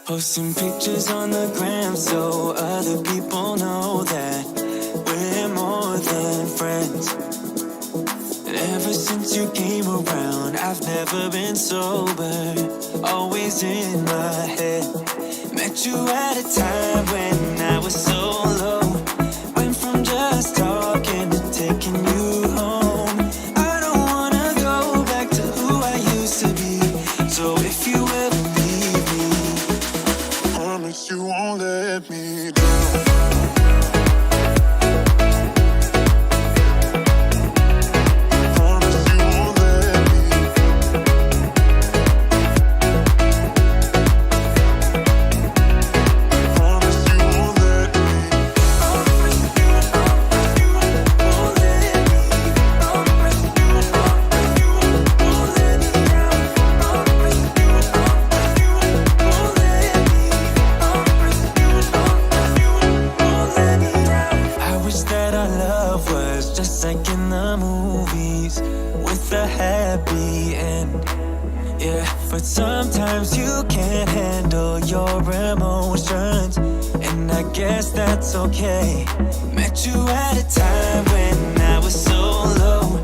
Posting pictures on the gram so other people know that we're more than friends. And ever since you came around, I've never been sober, always in my head. Met you at a time when I was so low. Went from just talking to taking you home. I don't wanna go back to who I used to be. So if you ever leave me, promise you won't let me down. But sometimes you can't handle your emotions, and I guess that's okay. Met you at a time when I was so low.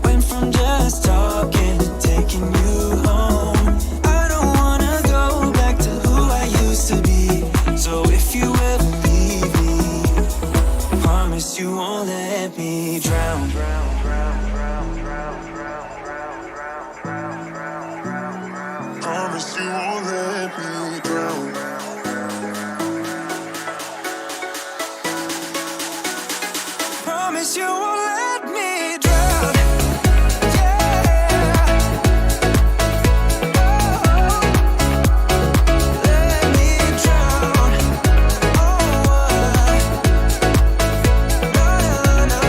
Went from just talking to taking you home. I don't wanna go back to who I used to be. So if you ever leave me, promise you won't let me drown. Promise you won't let me drown. Promise you won't let me drown. Yeah. Oh, let me drown. Oh, no.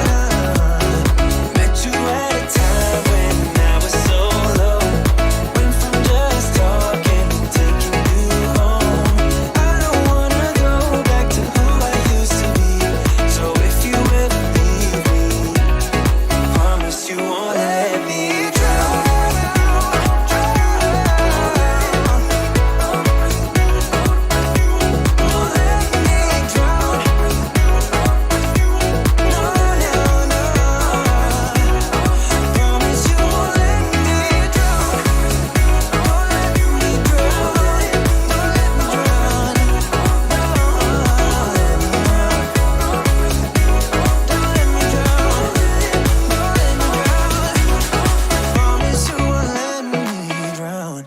Met you at a time when I was so low. Went from just talking to taking you home. I don't wanna go back to who I used to be. So if you ever leave me, promise you won't let me drown. Won't let me drown. No. Promise you won't let me drown. Won't let me drown. Don't let me drown. Don't let me drown. Promise you won't let me drown.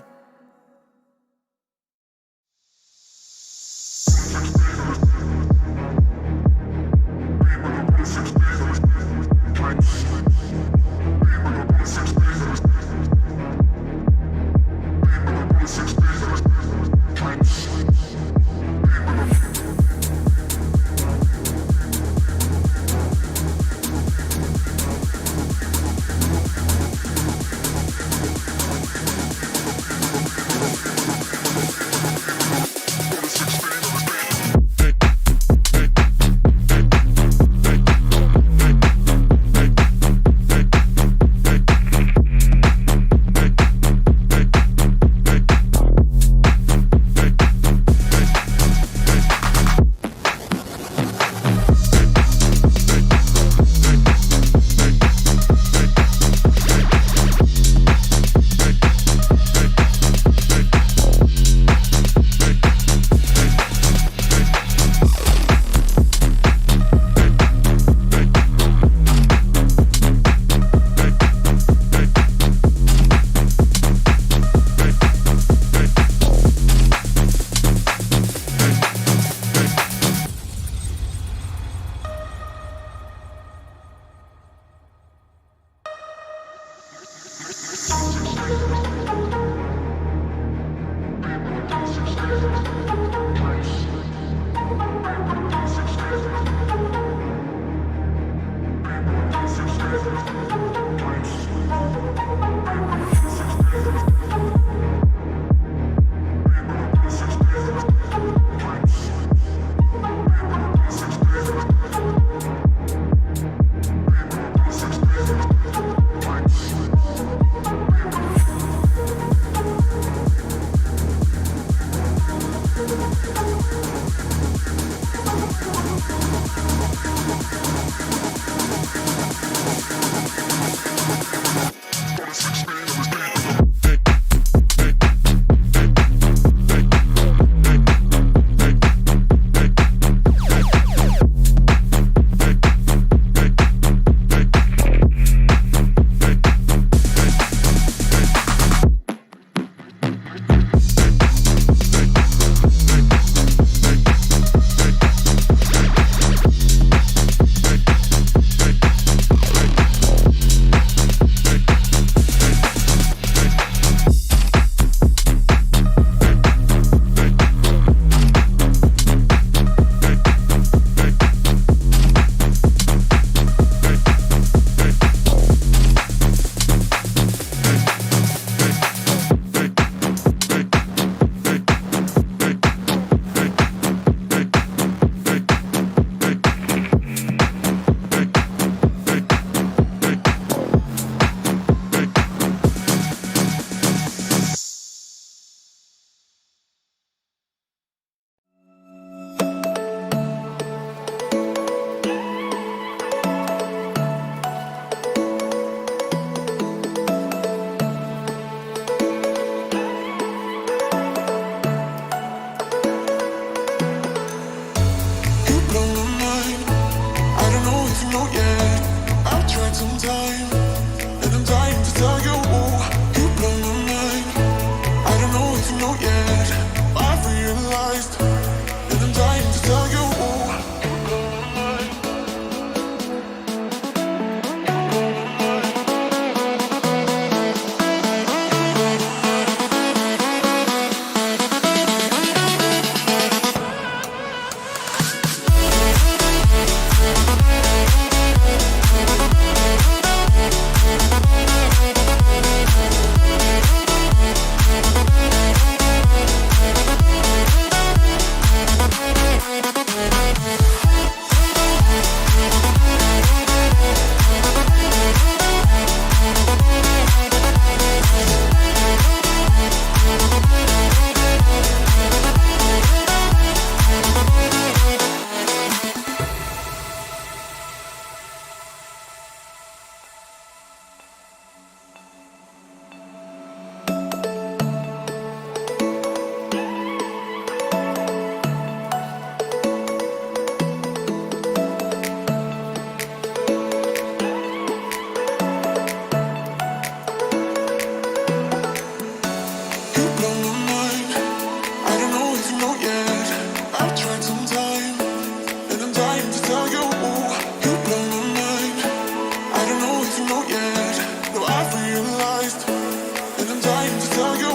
know yet. No, I've realized, and I'm dying to tell you.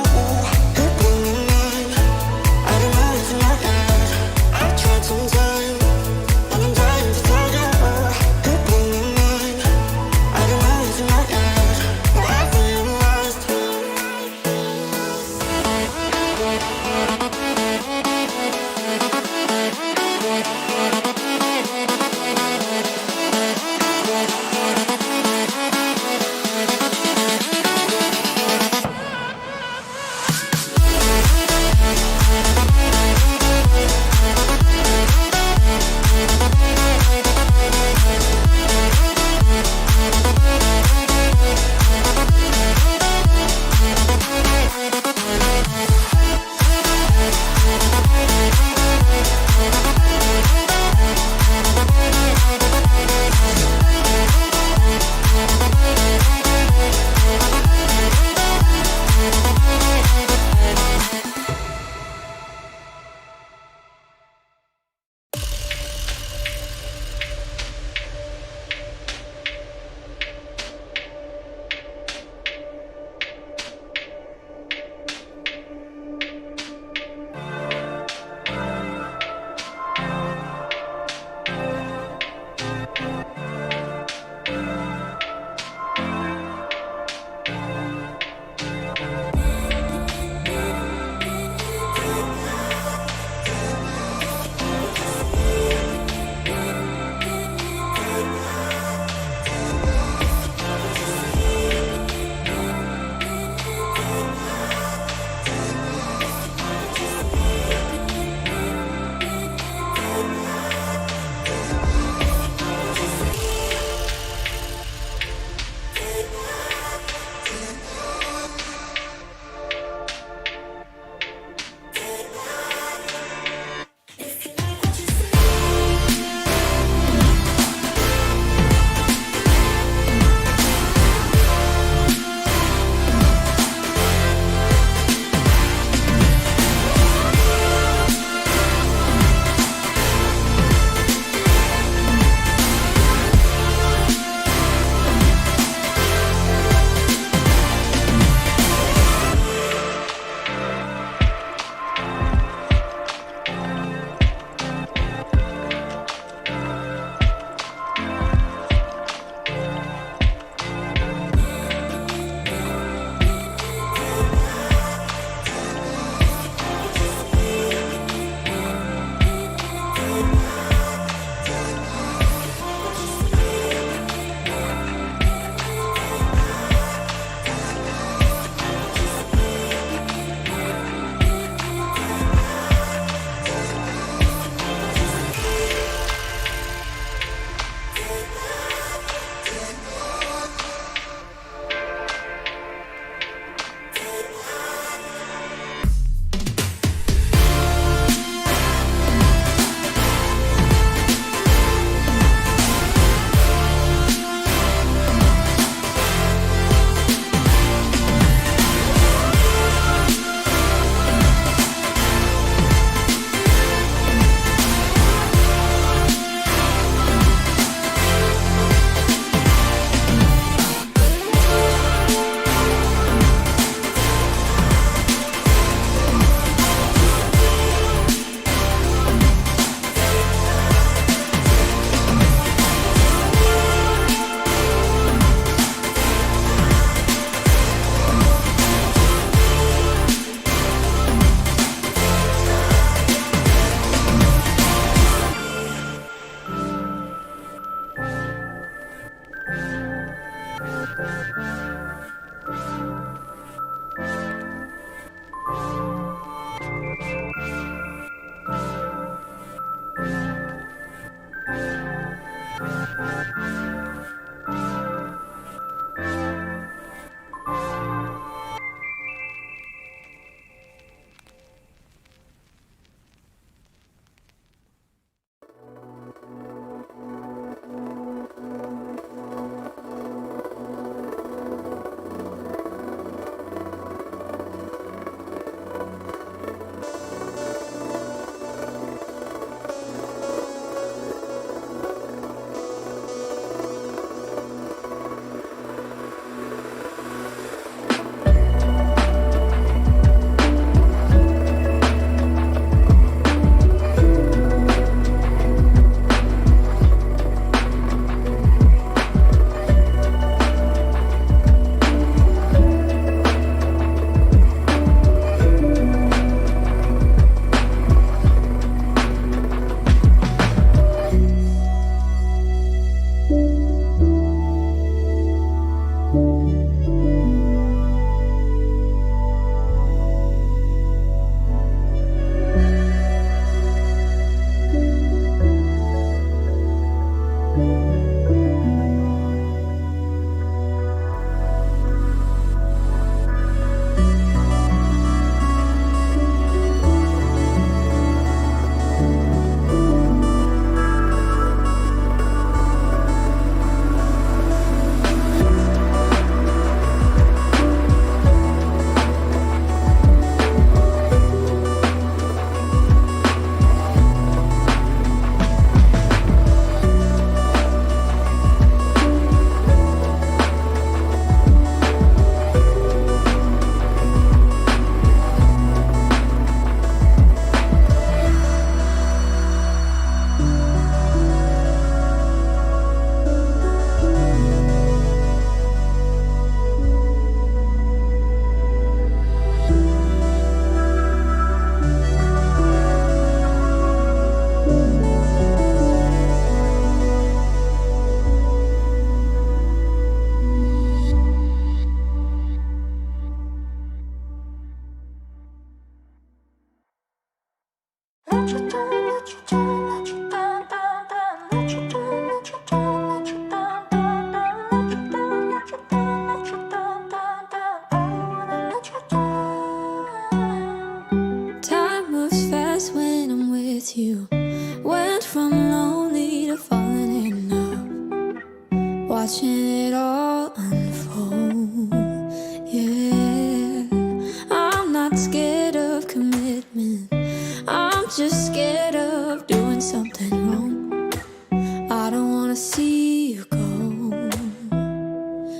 It blew my mind. I don't know if you know yet. I've tried some time, and I'm dying to tell you. It blew my mind. I don't know if you know yet. No, I've realized.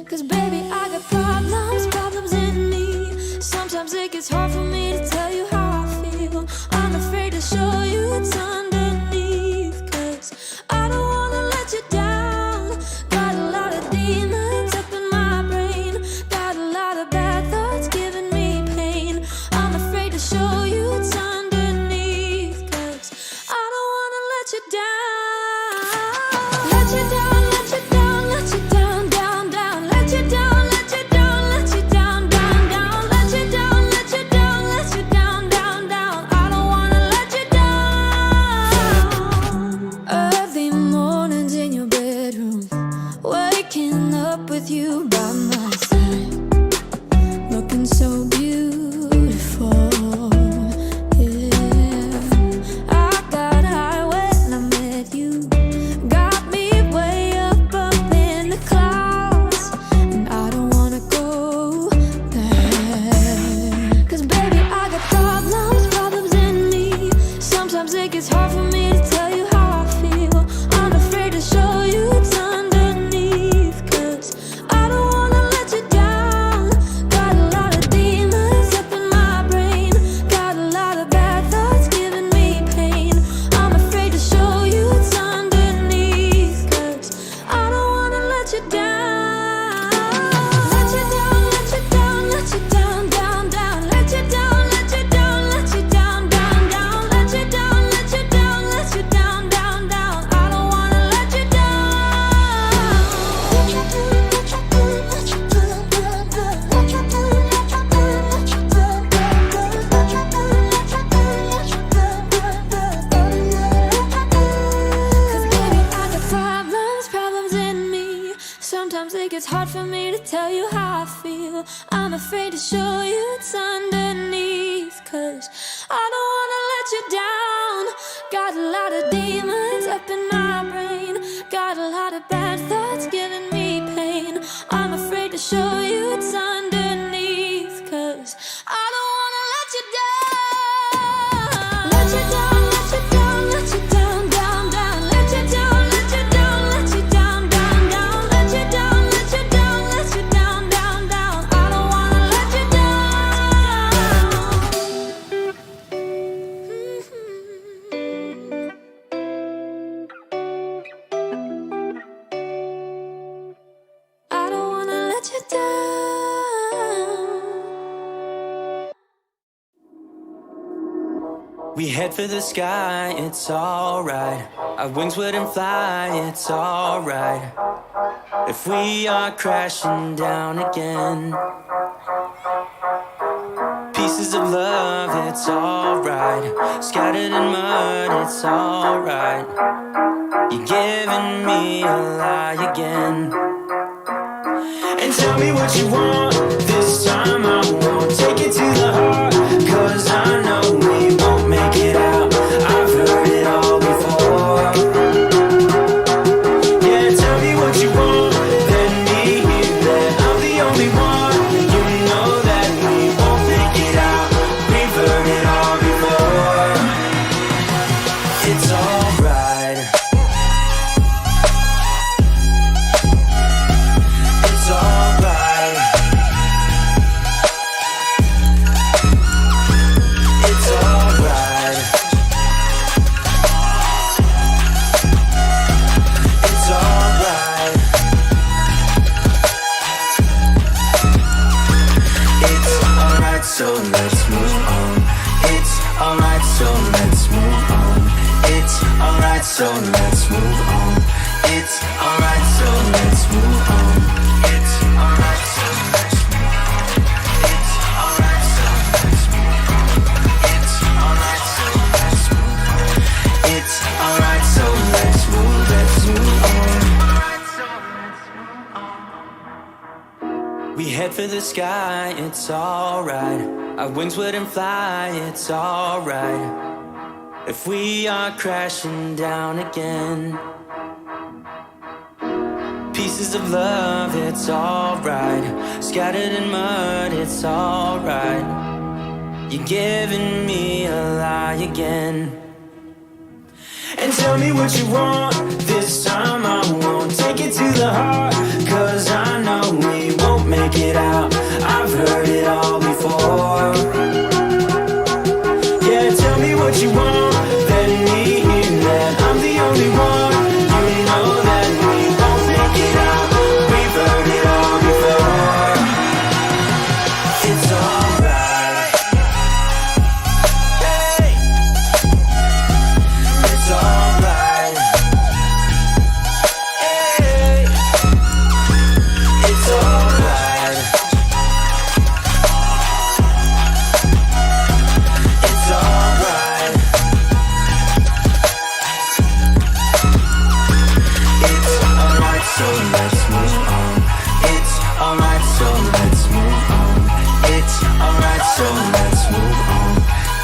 'Cause baby, I got problems, problems in me. Sometimes it gets hard for me to tell you how I feel. I'm afraid to show you what's underneath, 'cause I don't wanna let you down. Got a lot of demons up in my brain. Got a lot of bad thoughts giving me pain. I'm afraid to show you what's underneath, 'cause I don't wanna let you down. Let you down, let you down, let you down, down, down. Let you down, let you down, let you down, down, down. Let you down, let you down, let you down, down, down. I don't wanna let you down. Early mornings in your bedroom, waking up with you by my side, looking so beautiful. Yeah, I got high when I met you. Got me way up in the clouds, and I don't wanna go there. 'Cause baby, I got problems, problems in me. Sometimes it gets hard for me to tell you how I feel. I'm afraid to show you what's underneath, 'cause I don't wanna let you down. Got a lot of demons up in my brain. Got a lot of bad thoughts giving me pain. I'm afraid to show you what's underneath, 'cause I don't wanna let you down. Let you down, let you down, let you down, down, down. Let you down, let you down, let you down, down, down. Let you down, let you down, let you down, down, down. I don't wanna let you down. Let you down, let you down, let you down, down, down. Let you down, let you down, let you down, down, down. Let you down, let you down, let you down, down, down. I don't wanna let you down. 'Cause baby, I got problems, problems in me. Sometimes it gets hard for me to tell you how I feel. I'm afraid to show you what's underneath, 'cause I don't wanna let you down. Got a lot of demons up in my brain. Got a lot of bad thoughts giving me pain. I'm afraid to show you what's underneath, 'cause I don't wanna let you down. Let you down, let you down, let you down, down, down. Let you down, let you down, let you down, down, down. Let you down, let you down, let you down, down, down. I don't wanna let you down. I don't wanna let you down. We head for the sky, it's alright. Our wings wouldn't fly, it's alright. If we are crashing down again, pieces of love, it's alright. Scattered in mud, it's alright. You're giving me a lie again. And tell me what you want, this time I won't take it to the heart, 'cause I know we won't make it out. I've heard it all before. Yeah, tell me what you want, let me hear that I'm the only one. You know that we won't make it out. We've heard it all before. It's alright. It's alright. It's alright. It's alright. It's alright, so let's move on. It's alright, so let's move on. It's alright, so let's move on. It's alright, so let's move on. It's alright, so let's move on. It's alright, so let's move on. It's alright, so let's move on. It's alright, so let's move on. We head for the sky, it's alright. Our wings wouldn't fly, it's alright. If we are crashing down again, pieces of love, it's alright. Scattered in mud, it's alright. You're giving me a lie again. And tell me what you want, this time I won't take it to the heart, 'cause I know we alright, so let's move on. It's alright, so let's move on.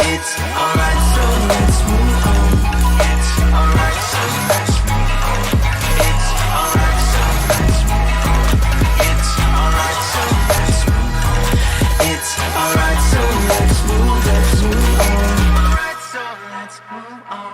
It's alright, so let's move on. It's alright, so let's move on. It's alright, so let's move on. It's alright, so let's move on. It's alright, so let's move on. Alright, so let's move on.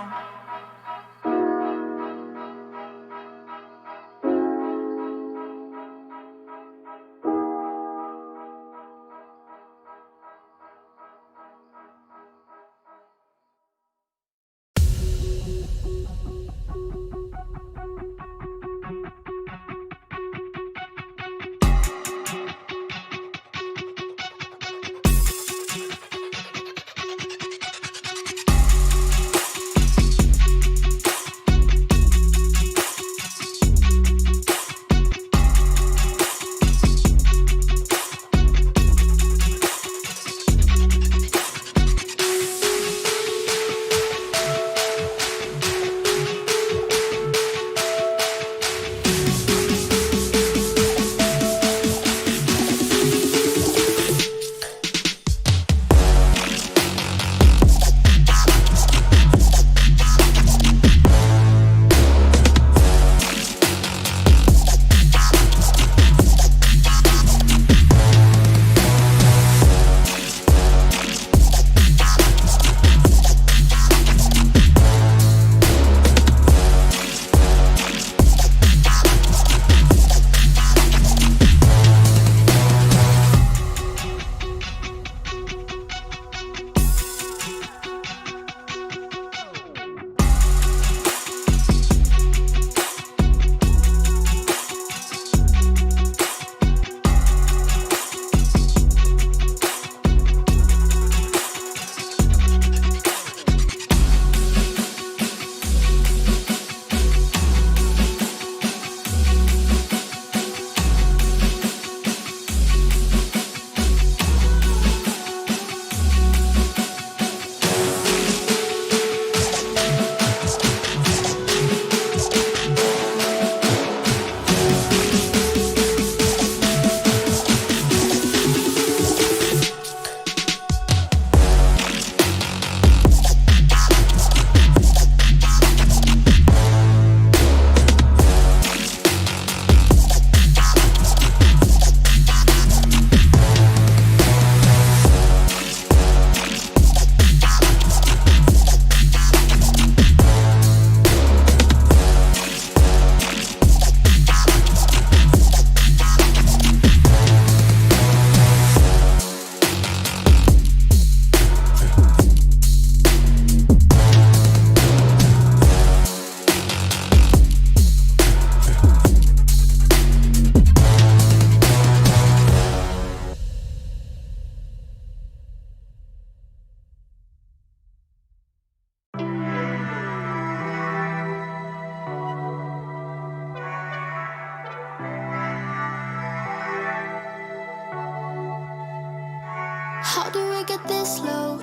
How do we get this low?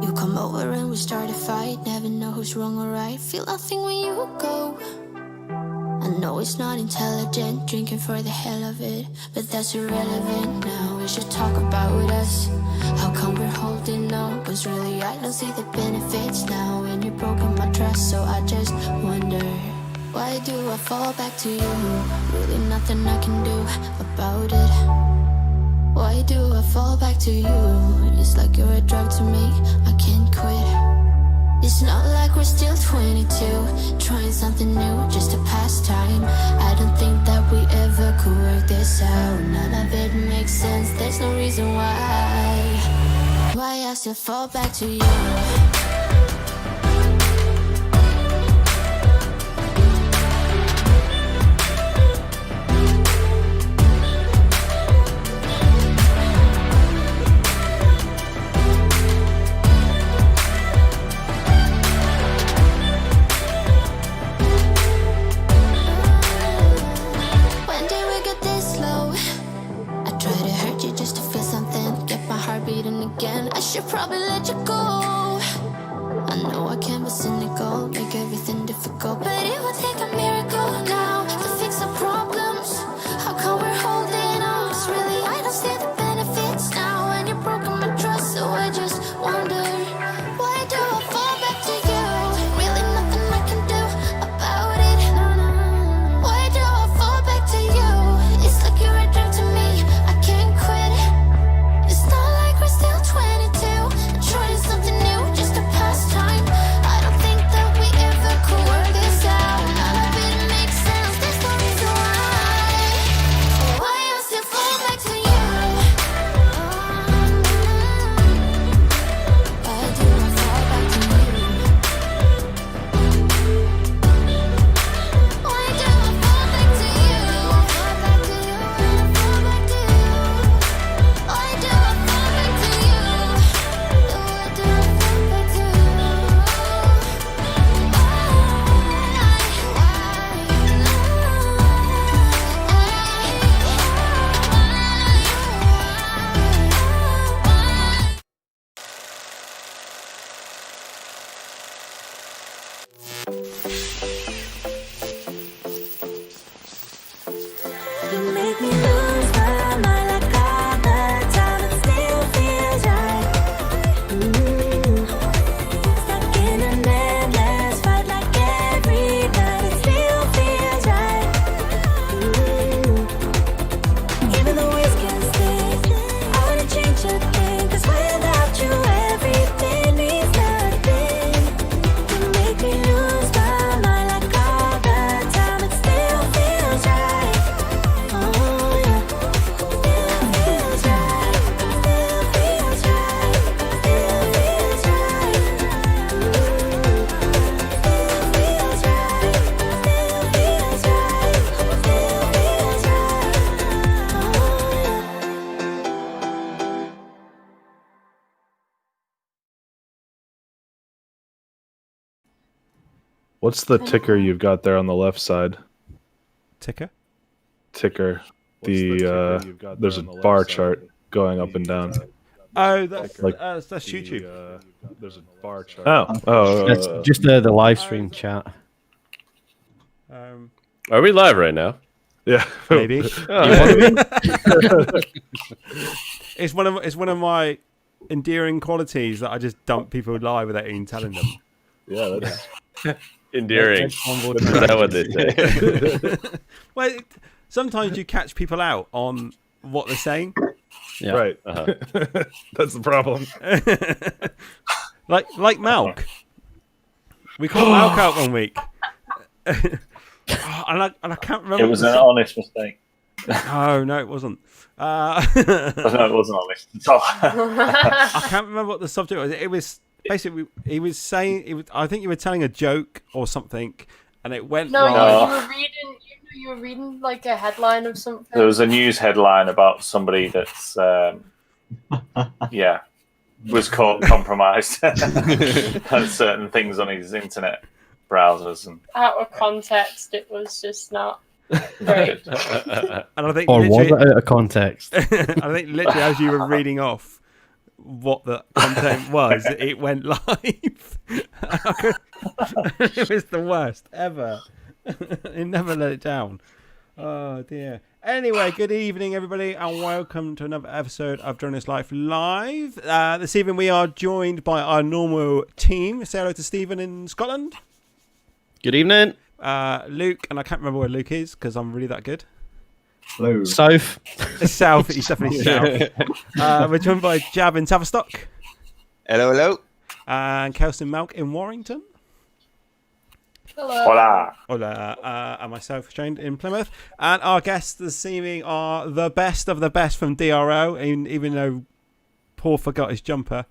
You come over and we start a fight. Never know who's wrong or right. Feel nothing when you go. I know it's not intelligent, drinking for the hell of it, but that's irrelevant now. We should talk about us. How come we're holding on? Cause really I don't see the benefits now. And you've broken my trust, so I just wonder, why do I fall back to you? Really nothing I can do about it. Why do I fall back to you? It's like you're a drug to me, I can't quit. It's not like we're still 22, trying something new, just a pastime. I don't think that we ever could work this out. None of it makes sense, there's no reason why I still fall back to you. I should probably let you go. I know I can be cynical, make everything difficult, but it would take a miracle now to fix our problems. How come we're holding me lose my mind like all the time. It still feels right. Stuck in an endless fight like every night. It still feels right. Even though we can stay, I wanna change a thing. 'Cause without you, everything means nothing. You make me lose my mind like all the time. It still feels right. Oh yeah, still feels right. Still feels right. Still feels right. Still feels right. Still feels right. Still feels right. Oh yeah. What's the ticker you've got there on the left side? Ticker? Ticker. There's a bar chart going up and down. Oh, that's Like- that's YouTube. There's a bar chart. Oh, That's just the live stream chat. Are we live right now? yeah. Maybe. Oh, It's one of my endearing qualities that I just dump people live without even telling them. Yeah, that's endearing. Is that what they say? Well, sometimes you catch people out on what they're saying. Yeah. right. Uh-huh. That's the problem. like Malk. We called Malk out one week. and I can't remember. It was an honest mistake. Oh, no, it wasn't. No, it wasn't honest at all. I can't remember what the subject was. It was basically, he was saying, I think you were telling a joke or something, and it went No, wrong. you were reading. You were reading like a headline of something. There was a news headline about somebody that's, was caught compromised on certain things on his internet browsers. And Out of context, it was just not great. And I think Or was literally, it out of context? I think literally as you were reading off what the content was, it went live. It was the worst ever. It never let it down. Oh dear. Anyway, good evening everybody and welcome to another episode of Droneislife Life Live. This evening we are joined by our normal team. Say hello to Stephen in Scotland. Good evening. Luke, and I can't remember where Luke is because I'm really that good. Hello. South. South, he's definitely south. We're joined by Jab in Tavistock. Hello, hello. And Kelson Malk in Warrington. Hello. voila! And myself, Shane, in Plymouth. And our guests this evening are the best of the best from DRO, even though Paul forgot his jumper.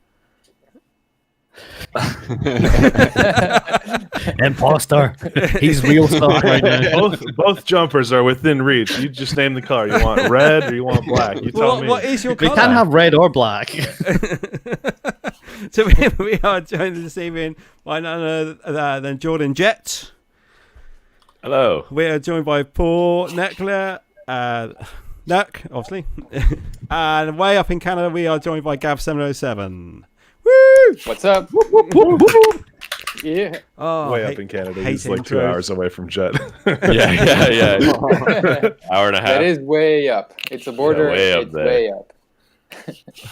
Imposter. He's real star right now. Both jumpers are within reach. You just name the color. You want red or you want black? You tell me. What is your We colour? can have red or black. So we are joined this evening by none other than Jordan Jett. Hello. We are joined by Paul Neckler, Nurk, obviously. And way up in Canada, we are joined by Gab707. Woo! What's up? Yeah. Oh, Way up in Canada. He's hate like 2 intros. hours away from Jet. Yeah. Hour and a half. That is way up. It's a border. way up it's there. way up.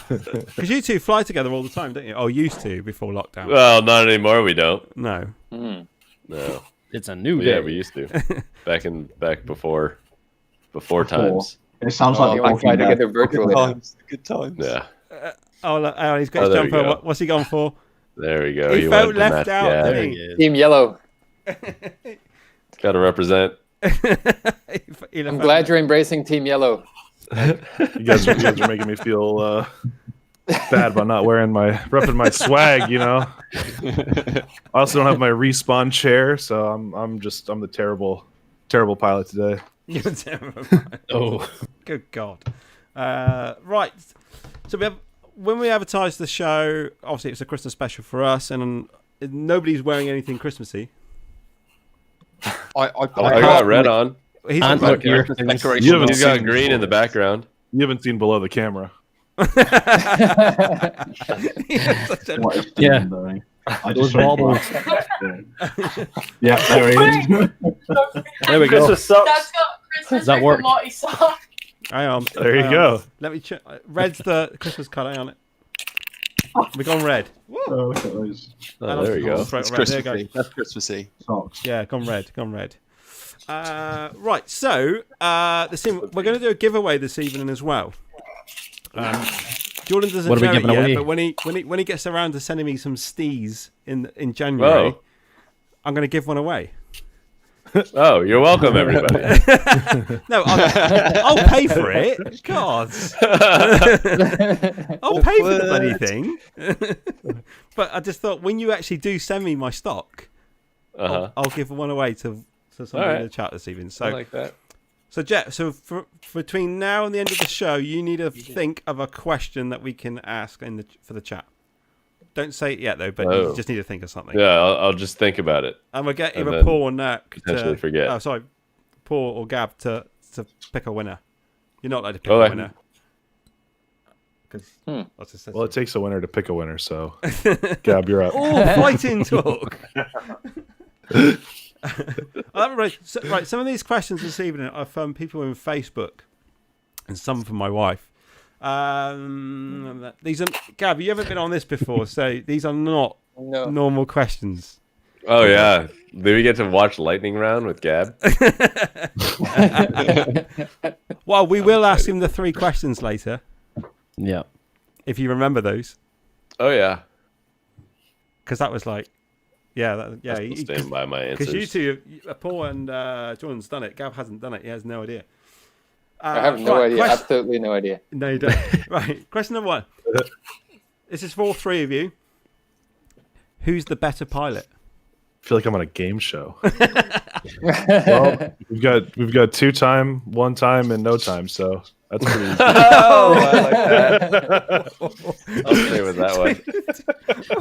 Because you two fly together all the time, don't you? Oh, used to before lockdown. Well, not anymore. We don't. No. Mm. No. It's a new Yeah, day. we used to. Back before times. It sounds Oh, like you want to fly Walking Dead. together virtually now. Good times. Yeah. Oh, he's got Oh, his there we jumper. go. What's he going for? There we go. He You felt wanted to left match out, Gab. didn't There he? he is. Team Yellow. Got to represent. I'm glad you're embracing Team Yellow. You guys are making me feel bad about not repping my swag. You know. I also don't have my respawn chair, so I'm the terrible pilot today. You're terrible. Oh. Good God. Right. So when we advertised the show, obviously it's a Christmas special for us, and nobody's wearing anything Christmassy. I got red on. He's And got- look, you're You haven't He's got seen- green in the background. You haven't seen below the camera. Such a- What is Yeah. Stephen doing? I Those just saw baubles. Yeah, there he is. There we go. Christmas socks. That's got Christmas Does that Rick work? and Morty socks. Hang on. There you Hang go. on. Let me check. Red's the Christmas colour. Hang on it. We've gone red. Oh, look at those Oh, there you go. Straight It's red. There you Christmassy. go. That's Christmassy. socks. Yeah, gone red. Gone red. Right. So we're going to do a giveaway this evening as well. Jordan doesn't What are we know it giving yet, away? but when he gets around to sending me some stees in January, Whoa. I'm going to give one away. Oh, you're welcome, everybody. No, I'll pay for it. God, I'll pay for the bloody thing. But I just thought when you actually do send me my stock, I'll give one away to somebody in the chat this evening. So I like that. So Jet, for between now and the end of the show, you need to think of a question that we can ask for the chat. Don't say it yet though, but you just need to think of something. Yeah, I'll just think about it. And we'll get And either then Paul or Nurk potentially forget. Oh, sorry, Paul or Gab to pick a winner. You're not allowed to pick a winner. Well, it takes a winner to pick a winner, so Gab, you're up. Oh, fighting talk. Right, some of these questions this evening are from people in Facebook, and some from my wife. These are Gab. You haven't been on this before, so these are not normal questions. Oh yeah, do we get to watch Lightning Round with Gab? Well, we will ask him the 3 questions later. Yeah. If you remember those. Oh yeah. Because that was like, yeah, yeah. I still stand by my answers. Because you two, Paul and Jordan's done it. Gab hasn't done it. He has no idea. I have no idea. Absolutely no idea. No, you don't. Right. Question number 1. This is for all 3 of you. Who's the better pilot? I feel like I'm on a game show. Well, we've got 2 time, 1 time, and no time, so that's pretty easy. Oh, I like that. I'll stay with that one.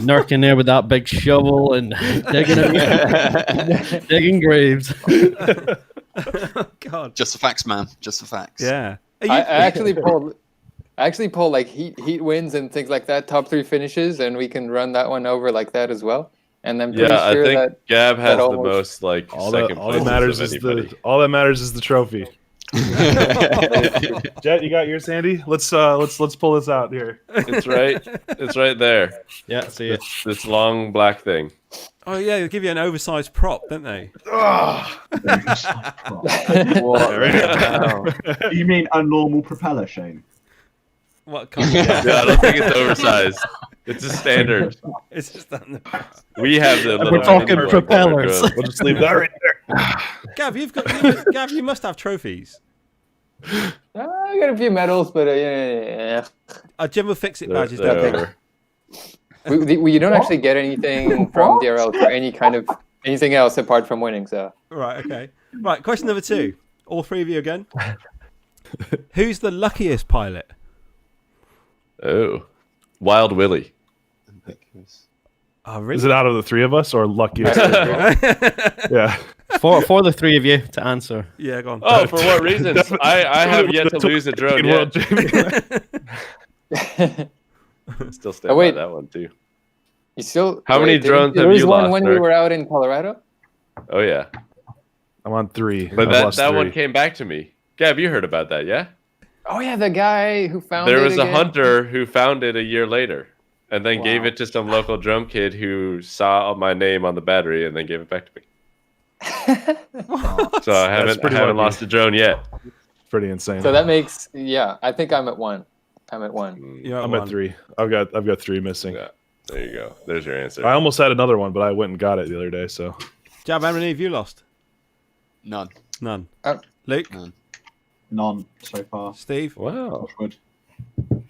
Nurk in there with that big shovel and digging graves. Oh, God. Just the facts, man. Just the facts. Yeah. I actually pull like heat wins and things like that, top 3 finishes, and we can run that one over like that as well. And then Yeah, I sure think that Gab has the almost- most like all second that matters is the trophy. Jet, you got yours, Andy? Let's pull this out here. It's right there. Yeah, see it. This long black thing. Oh, yeah, they'll give you an oversized prop, don't they? You mean a normal propeller, Shane? What kind Yeah, I don't think it's oversized. It's a standard. It's just that. We have the little We're talking mini propellers. one. We'll just leave that right there. Gab, Gab, you must have trophies. I got a few medals, but yeah. Jim will fix it badges. They're Don't over. You don't actually get anything from DRL for anything else apart from winning. So Right. Okay. Right. Question number 2. All 3 of you again. Who's the luckiest pilot? Oh, Wild Willie. Oh, really? Is it out of the 3 of us or luckiest? Yeah. For the 3 of you to answer. Yeah, go on. Oh, for what reasons? I have yet to lose a drone yet. Still stand by that one too. you still How many drones there have was you one lost, when Nurk? we were out in Colorado. Oh yeah, I'm on 3. but I've lost that 3. one came back to me. Gab, you heard about that, yeah? Oh yeah, the guy who found There it was a again. hunter who found it a year later, and then gave it to some local drone kid who saw my name on the battery and then gave it back to me. So I haven't lost a drone yet. Pretty insane. So that makes I think I'm at 1. I'm at 1. You're I'm one. at 3. I've got 3 missing. Yeah, there you go. There's your answer. I almost had another one, but I went and got it the other day. So Jab, how many have you lost? None. None. Oh. Luke? None so far. Steve? Wow. Touchwood.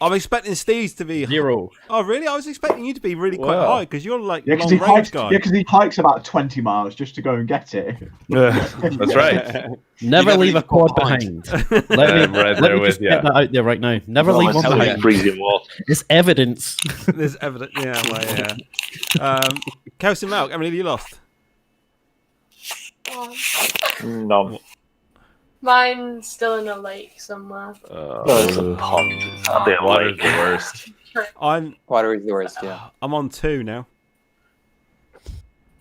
I'm expecting Steve's to be 0. Oh, really? I was expecting you to be really quite Wow. high because you're like Yeah, because long range guy. he hikes about 20 miles just to go and get it. yeah. That's right. Never leave a quad behind. behind. I'm right there with just you. get that out there right now. Never leave one behind. freezing wall. It's evidence. There's evidence. Yeah, well, yeah. Kelsey Malk, how many have you lost? None. Mine's still in a lake somewhere. There's a pond. I'll be a Water's lake. the worst. Water is the worst. Yeah. I'm on 2 now.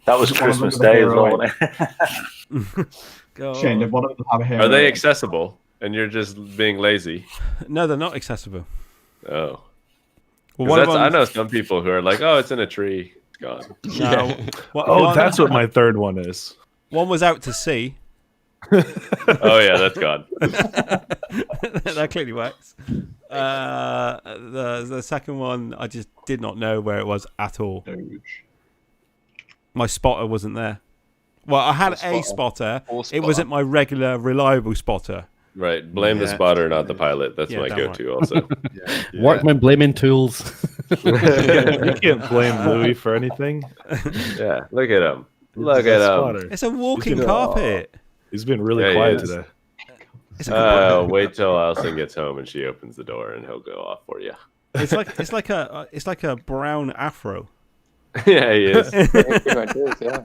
That was Christmas Day as well, wasn't it? God. Shane, did one of them have a hero? Are they accessible? and you're just being lazy. No, they're not accessible. Oh. Well, 'Cause one of I them. know some people who are like, oh, it's in a tree. It's gone. No, Oh, that's what my third one is. One was out to sea. Oh, yeah, that's gone. That clearly works. The second one, I just did not know where it was at all. My spotter wasn't there. Well, I had a spotter. It wasn't my regular, reliable spotter. Right. Blame the spotter, not the pilot. That's my damn go-to also. Workman blaming tools. You can't blame Louis for anything. Yeah, look at him. Look at him. It's a walking carpet. He's been really Yeah, quiet he is. today. Wait till Alison gets home and she opens the door and he'll go off for you. It's like a brown afro. Yeah, he is. Pretty much is, yeah.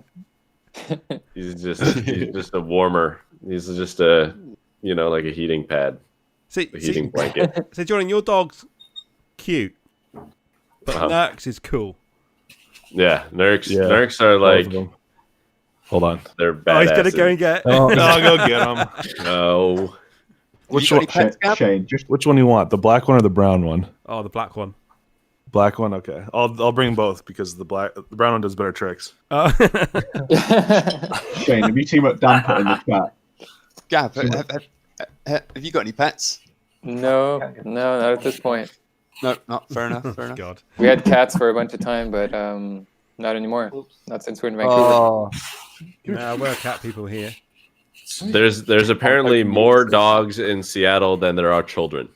He's just a warmer. He's just a like a heating pad, a heating blanket. So Jordan, your dog's cute, but Uh-huh. Nurk's is cool. Yeah, Nurks. Yeah, Nurks are both of like. them. Hold on. They're badass. Oh, he's gonna go and get. No, go get him. No. Which you one? got any pets, Gab? Shane, just Which one you want? The black one or the brown one? Oh, the black one. Black one. Okay, I'll bring both because the brown one does better tricks. Oh. Shane, have you seen what Dan put in the chat? Gab, have you got any pets? No, not at this point. No, not fair enough. Fair enough. God. We had cats for a bunch of time, but not anymore. Not since we're in Vancouver. Oh, No, we're cat people here. There's apparently more dogs in Seattle than there are children.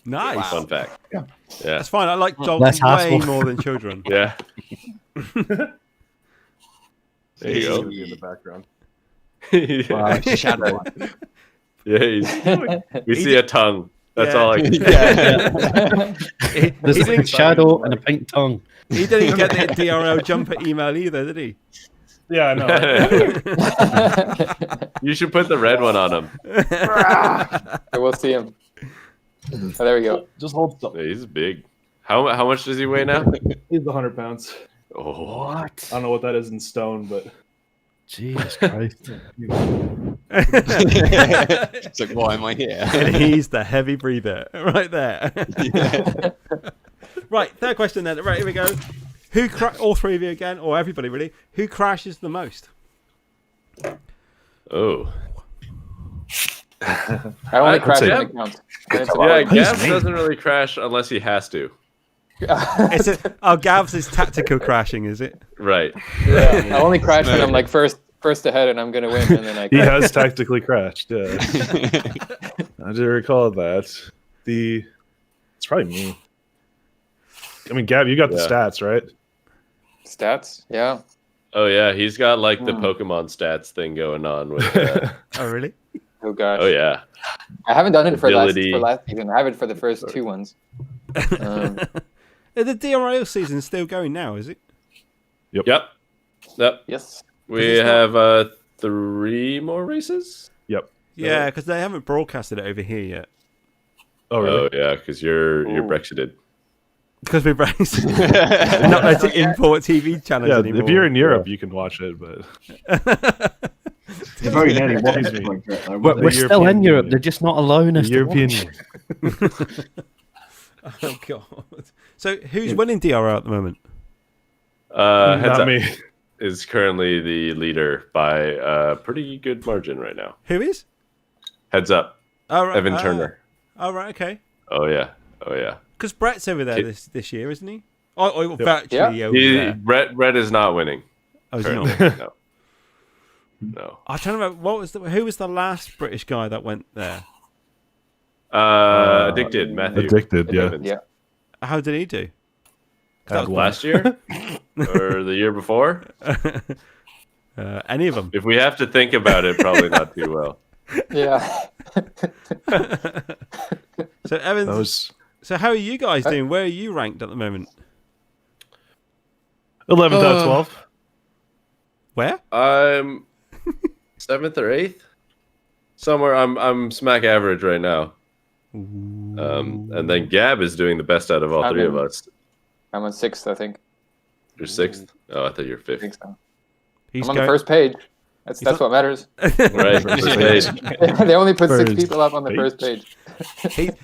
Nice. Fun fact. Yeah. That's fine. I like dogs Less way hassle. more than children. Yeah. There you go. In the background. wow, shadow. Yeah, we see a tongue. That's Yeah. all I can There's a pink shadow and a pink tongue. He didn't even get the DRL jumper email either, did he? Yeah, I know. You should put the red one on him. So we'll see him. Oh, there we go. Just hold still. Yeah, he's big. How much does he weigh now? He's 100 pounds. Oh, I don't know what that is in stone, but Jesus Christ. It's like, why am I here? And he's the heavy breather right there. Right, third question then. Right, here we go. All three of you again, or everybody really, who crashes the most? Oh. I only crash say- when it counts. Yeah, Gab doesn't really crash unless he has to. Gav's is tactical crashing, is it? Right. Yeah, I only crash when I'm like first ahead and I'm gonna win, and then I he crash. has tactically crashed. Yeah. I do recall that. It's probably me. I mean, Gab, you got the Yeah. stats, right? Stats, yeah. Oh yeah, he's got like the Pokemon stats thing going on with. Oh, really? Oh gosh. Oh yeah. I haven't done it for last Ability. season. I have it for the first two ones. The DRL season's still going now, is it? Yep. Yes. We have 3 more races. Yep. Yeah, because they haven't broadcasted it over here yet. Oh, really? Oh yeah, because you're Brexited. Because we're not allowed to import TV channels Yeah, anymore. if you're in Europe, you can watch it, but You're very nearly Excuse me. watching it, though. We're The still in European Europe. Union. They're just not allowing us the European to watch. Union. Oh god. So who's winning DRL at the moment? Heads Not Up me. is currently the leader by a pretty good margin right now. Who is? Heads Up, Oh, right. Evan Turner. Oh, right, okay. Oh yeah. Because Brett's over there this year, isn't he? Oh, Yep. virtually over there. Brett is not winning. Oh, is he not? currently. No. I'm trying to remember who was the last British guy that went there? Addicted, Matthew. Addicted, yeah. Evans. Yeah. How did he do? That was last year or the year before. Any of them? If we have to think about it, probably not too well. Yeah. So Evans. That was So how are you guys doing? Where are you ranked at the moment? 11th out of 12. Where? I'm 7th or 8th. Somewhere I'm smack average right now. And then Gab is doing the best out of all three of us. I'm on 6th, I think. You're 6th? Oh, I thought you were 5th. I think so. He's I'm on the first page. That's what matters. Right. They only put 6 First people up on the page. first page.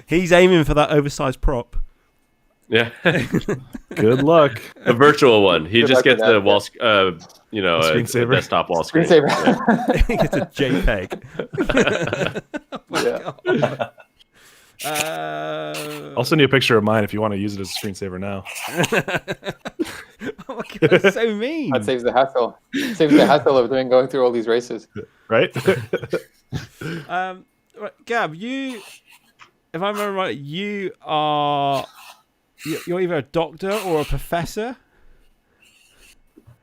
He's aiming for that oversized prop. Yeah. Good luck. A virtual one. He Good just luck with gets the that, wall, a Screensaver. desktop wall screen. Screensaver. He gets a JPEG. Yeah. I'll send you a picture of mine if you want to use it as a screensaver now. Oh my god, that's so mean. That saves the hassle. Saves the hassle of going through all these races. Right? Right, Gab, if I remember right, you're either a doctor or a professor.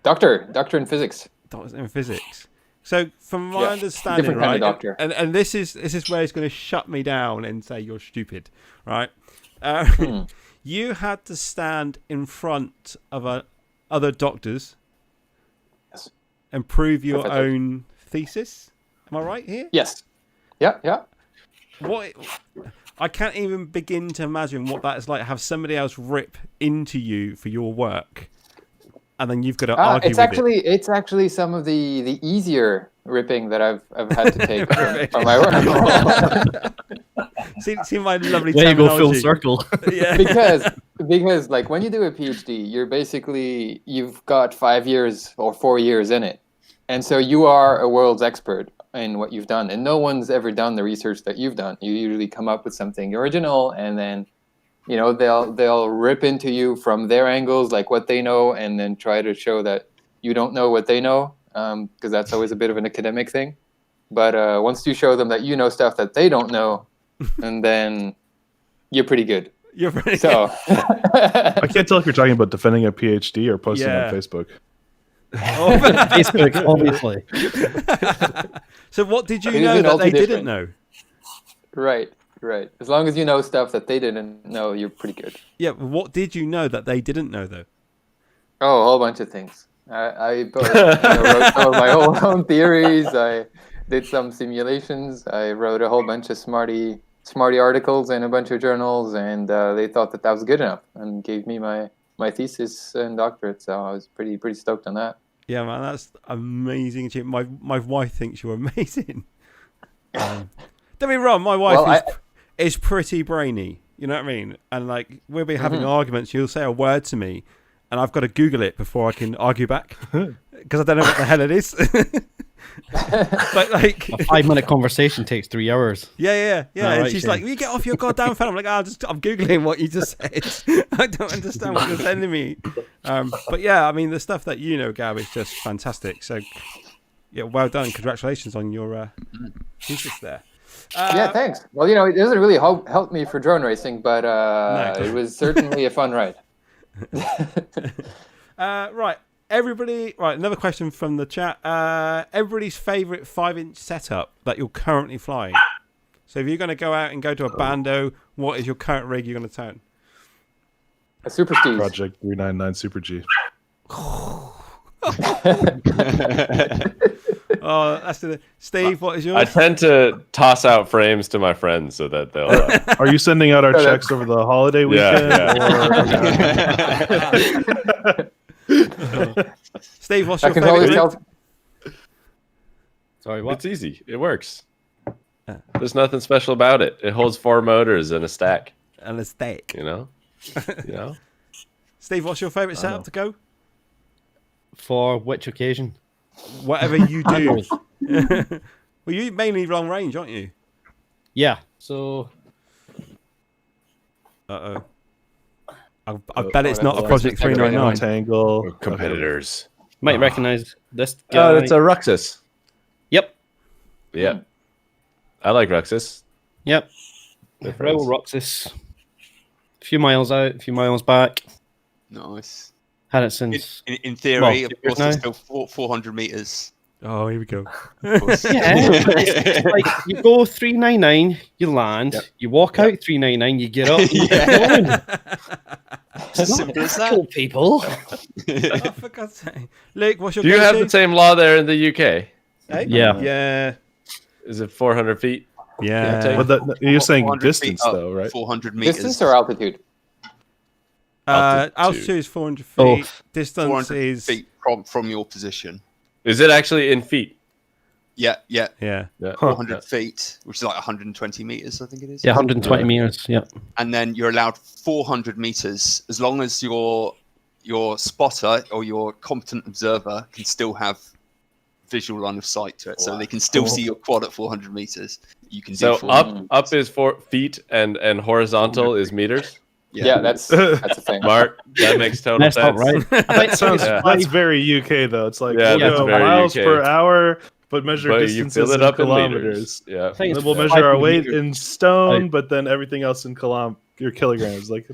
Doctor in physics. Doctor in physics. So, from my Yeah, understanding, different kind right, of doctor. and this is where he's going to shut me down and say you're stupid, right? You had to stand in front of other doctors Yes. and prove your Professor. own thesis. Am I right here? Yes. Yeah. What? I can't even begin to imagine what that is like. Have somebody else rip into you for your work, and then you've got to argue with it. It's actually some of the easier ripping that I've had to take from my work. See my lovely There you go, full terminology? circle. Yeah. because like when you do a PhD, you've got 5 years or 4 years in it, and so you are a world's expert in what you've done, and no one's ever done the research that you've done. You usually come up with something original, and then they'll rip into you from their angles, like what they know, and then try to show that you don't know what they know, because that's always a bit of an academic thing. But once you show them that you know stuff that they don't know, and then you're pretty good. You're pretty So I can't tell if you're talking about defending a PhD or posting Yeah. on Facebook. Facebook, obviously. So what did you It know isn't that all they too didn't different. know? right. As long as you know stuff that they didn't know, you're pretty good. Yeah, but what did you know that they didn't know though? Oh, a whole bunch of things. I wrote some of my own theories. I did some simulations. I wrote a whole bunch of smarty articles in a bunch of journals, and they thought that was good enough and gave me my thesis and doctorate. So I was pretty stoked on that. Yeah, man, that's amazing. My wife thinks you're amazing. Don't be wrong, my wife is pretty brainy. You know what I mean? And like we'll be having arguments. She'll say a word to me, and I've got to Google it before I can argue back because I don't know what the hell it is. But like A 5-minute conversation takes 3 hours. Yeah. All And right, she's Shane. like, "You get off your goddamn phone." I'm like, I'm googling what you just said. I don't understand what you're sending me. But yeah, I mean, the stuff that you know, Gab, is just fantastic. So yeah, well done. Congratulations on your thesis there. Yeah, thanks. Well, it doesn't really help me for drone racing, but it was certainly a fun ride. Right. Everybody, right, another question from the chat. Everybody's favourite 5-inch setup that you're currently flying. So if you're going to go out and go to a bando, what is your current rig you're going to turn? A Super Steez. Project 399 Super G. Oh, that's the Steve. What is yours? I tend to toss out frames to my friends so that they'll. Are you sending out our checks over the holiday weekend? Steve, what's I your can always favorite? tell. Sorry, what? It's easy. It works. There's nothing special about it. It holds 4 motors and a stack. And a steak. You know. Steve, what's your favorite setup to go? For which occasion? Whatever you do. Well, you mainly long range, aren't you? Yeah. So. I bet it's not a Project 399. Tangle. Competitors. Might recognize this guy. Oh, it's a Ruxus. Yep. Yeah. I like Ruxus. Yep. Rail Roxas. A few miles out, a few miles back. Nice. Had it since. In theory, well, of course, now. it's still 400 meters. Oh, here we go. Of course. Yeah. It's like you go 399, you land, you walk out 399, you get up. It's not Simple as that. difficult, people. Oh, for God's sake. Luke, what's your Do you have the go-to? same law there in the UK? Hey? Yeah. Yeah. Is it 400 feet? Yeah. But you're saying 400 distance, feet up, though, right? 400 meters. Distance or altitude? Altitude is 400 feet. Oh. Distance 400 is... feet from your position. Is it actually in feet? Yeah. Yeah. 400 feet, which is like 120 meters, I think it is. Yeah, 120 meters. Yeah. And then you're allowed 400 meters as long as your spotter or your competent observer can still have visual line of sight to it, so they can still see your quad at 400 meters. You can do So 400 up is 4 feet and horizontal is meters. Yeah, that's a thing. Mark, that makes total That's sense. not right. That's very UK though. It's like Yeah, we'll that's go very miles UK. per hour, but measure But you distances fill it in up in kilometers. liters. Yeah. I think And it's then we'll 500 measure our weight meters. in stone, but then everything else in your kilograms. Like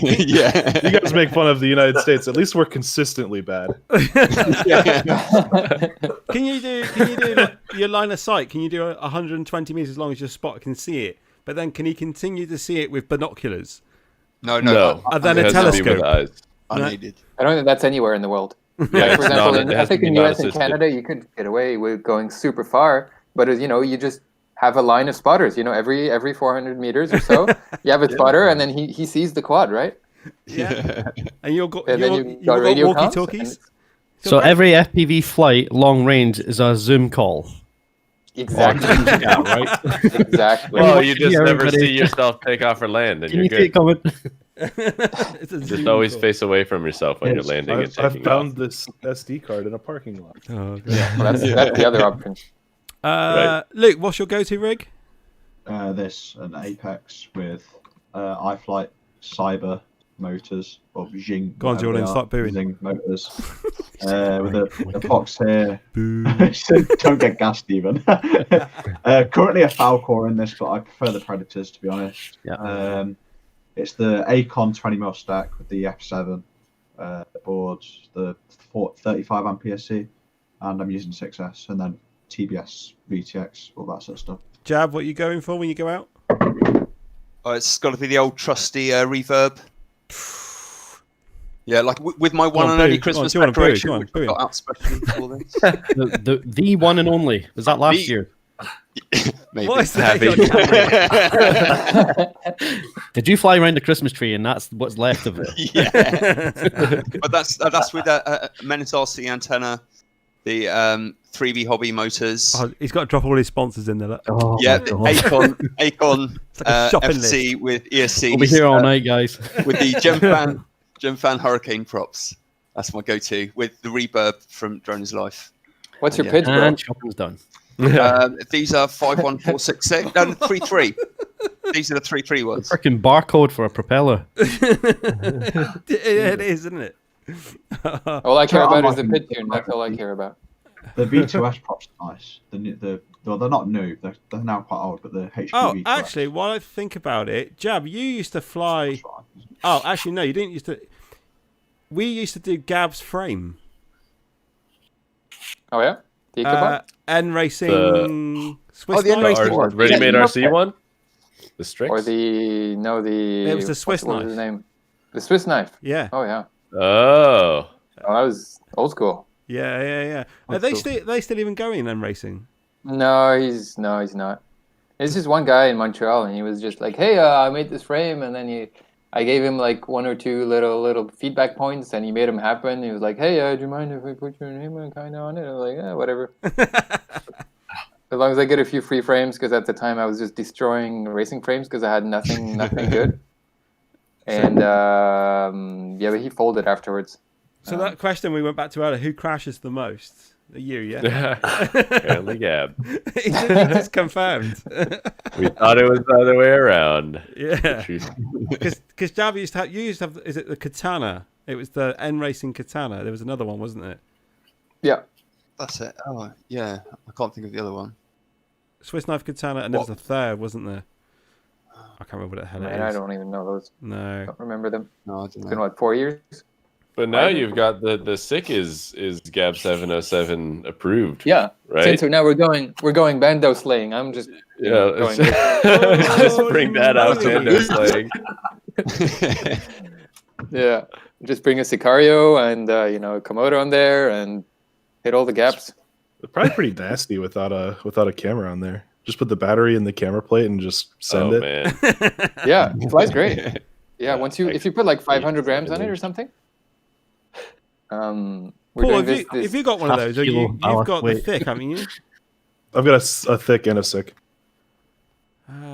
yeah. you guys make fun of the United States. At least we're consistently bad. Can you do like, your line of sight? Can you do 120 meters as long as your spotter can see it? But then can he continue to see it with binoculars? No. And then It a has to be telescope. with eyes. Unaided. I don't think that's anywhere in the world. Yeah, For it's example, not- it I has to think be in the US and non-assisted. Canada, you could get away with going super far, but you just have a line of spotters. Every 400 meters or so, you have a spotter, and then he sees the quad, right? Yeah. And you've got And then you've you've got radio comms, walkie-talkies. So every FPV flight, long range, is a Zoom call. Exactly. Yeah, right. Exactly. Well, watch you it just here, never everybody. see yourself take off or land, and Can you're you see it good. coming? It's a Just Zoom always call. face away from yourself when you're landing and I've taking found off. this SD card in a parking lot. Oh, okay. Well, that's the other option. Luke, what's your go-to rig? This an Apex with iFlight Cyber motors or Jing. Go on, whatever Jordan, they are, start booing. Zing motors. With a box here. Boo. Don't get gassed even. Currently a Falcor in this, but I prefer the Predators to be honest. Yeah. It's the Acon 20mm stack with the F7 boards, the 35 ampere C, and I'm using 6S, and then TBS, VTX, all that sort of stuff. Jab, what are you going for when you go out? Oh, it's got to be the old trusty reverb. Yeah, like with my one on, and only boo. Christmas Go on, boo, decoration, go on, which boo. I got out specially for this. The one and only. Was that last The- year? Maybe. What is that? Did you fly around the Christmas tree and that's what's left of it? Yeah, but that's with a Menace RC antenna, the 3V hobby motors. Oh, he's got to drop all his sponsors in there. Look. Oh, Yeah, my the God. Acon It's like a shopping FC with ESC. We'll be here all night, guys. With the Gemfan Hurricane props. That's my go-to with the reverb from Drone's Life. What's your Yeah. pitch, bro? And shopping's done. These are 51466. No, 33. These are the 33 ones. Freaking barcode for a propeller. It is, isn't it? All I care So about I'm is the liking- pit tune. That's all I care about. The V2S props are nice. Well, they're not new. They're now quite old, but the HQ Oh, V2S. actually, while I think about it, Jab, you used to fly. Oh, actually, no, you didn't used to. We used to do Gab's frame. Oh yeah, the Ichabod? N Racing. Swiss the N knife? Racing Our ready-made RC one? The Strix? Or the It was the Swiss what was knife. his name? The Swiss knife. Yeah. Oh yeah. Oh. Oh, that was old school. Yeah. Are they still even going in N Racing? No, he's not. There's just one guy in Montreal, and he was just like, "Hey, I made this frame," and then I gave him like one or two little feedback points, and he made them happen. He was like, "Hey, do you mind if we put your name kind of on it?" I was like, "Yeah, whatever." As long as I get a few free frames, because at the time I was just destroying racing frames because I had nothing good. And yeah, but he folded afterwards. So that question we went back to earlier: who crashes the most? You, yeah. Apparently, Gab. he just confirmed. We thought it was the other way around. Yeah. Because Jab used to have. Is it the Katana? It was the N Racing Katana. There was another one, wasn't it? Yeah. That's it. Oh, yeah. I can't think of the other one. Swiss knife Katana, and there was a third, wasn't there? I can't remember what the hell it is. Man, I don't even know those. No. I don't remember them. No, I It's don't been know. what, 4 years? But now you've got the sick is Gab707 approved. Yeah. Right? So now we're going bando slaying. I'm just Yeah. going. Just bring that out, Bando slaying. Yeah. Just bring a Sicario and a Komodo on there and hit all the gaps. They're probably pretty nasty without a camera on there. Just put the battery in the camera plate and just send it. Man. Yeah, it flies great. Yeah, if you put like 500 grams on it or something. We're Paul, doing if you got one of those, half you've kilo got the ballast thick, weight. haven't you? I've got a thick and a sick.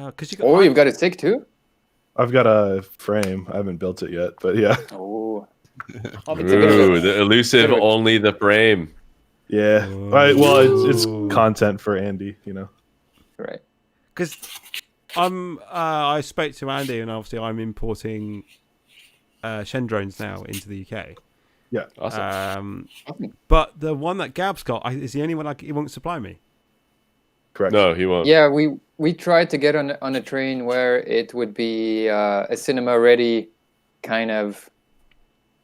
Because you've got a sick too. I've got a frame. I haven't built it yet, but yeah. Oh. Ooh, the elusive only the frame. Yeah. Right. Well, it's content for Andy, you know. Right. Because I spoke to Andy, and obviously I'm importing Shen drones now into the UK. Yeah. Awesome. But the one that Gab's got is the only one he won't supply me. Correct. No, he won't. Yeah, we tried to get on a train where it would be a cinema ready kind of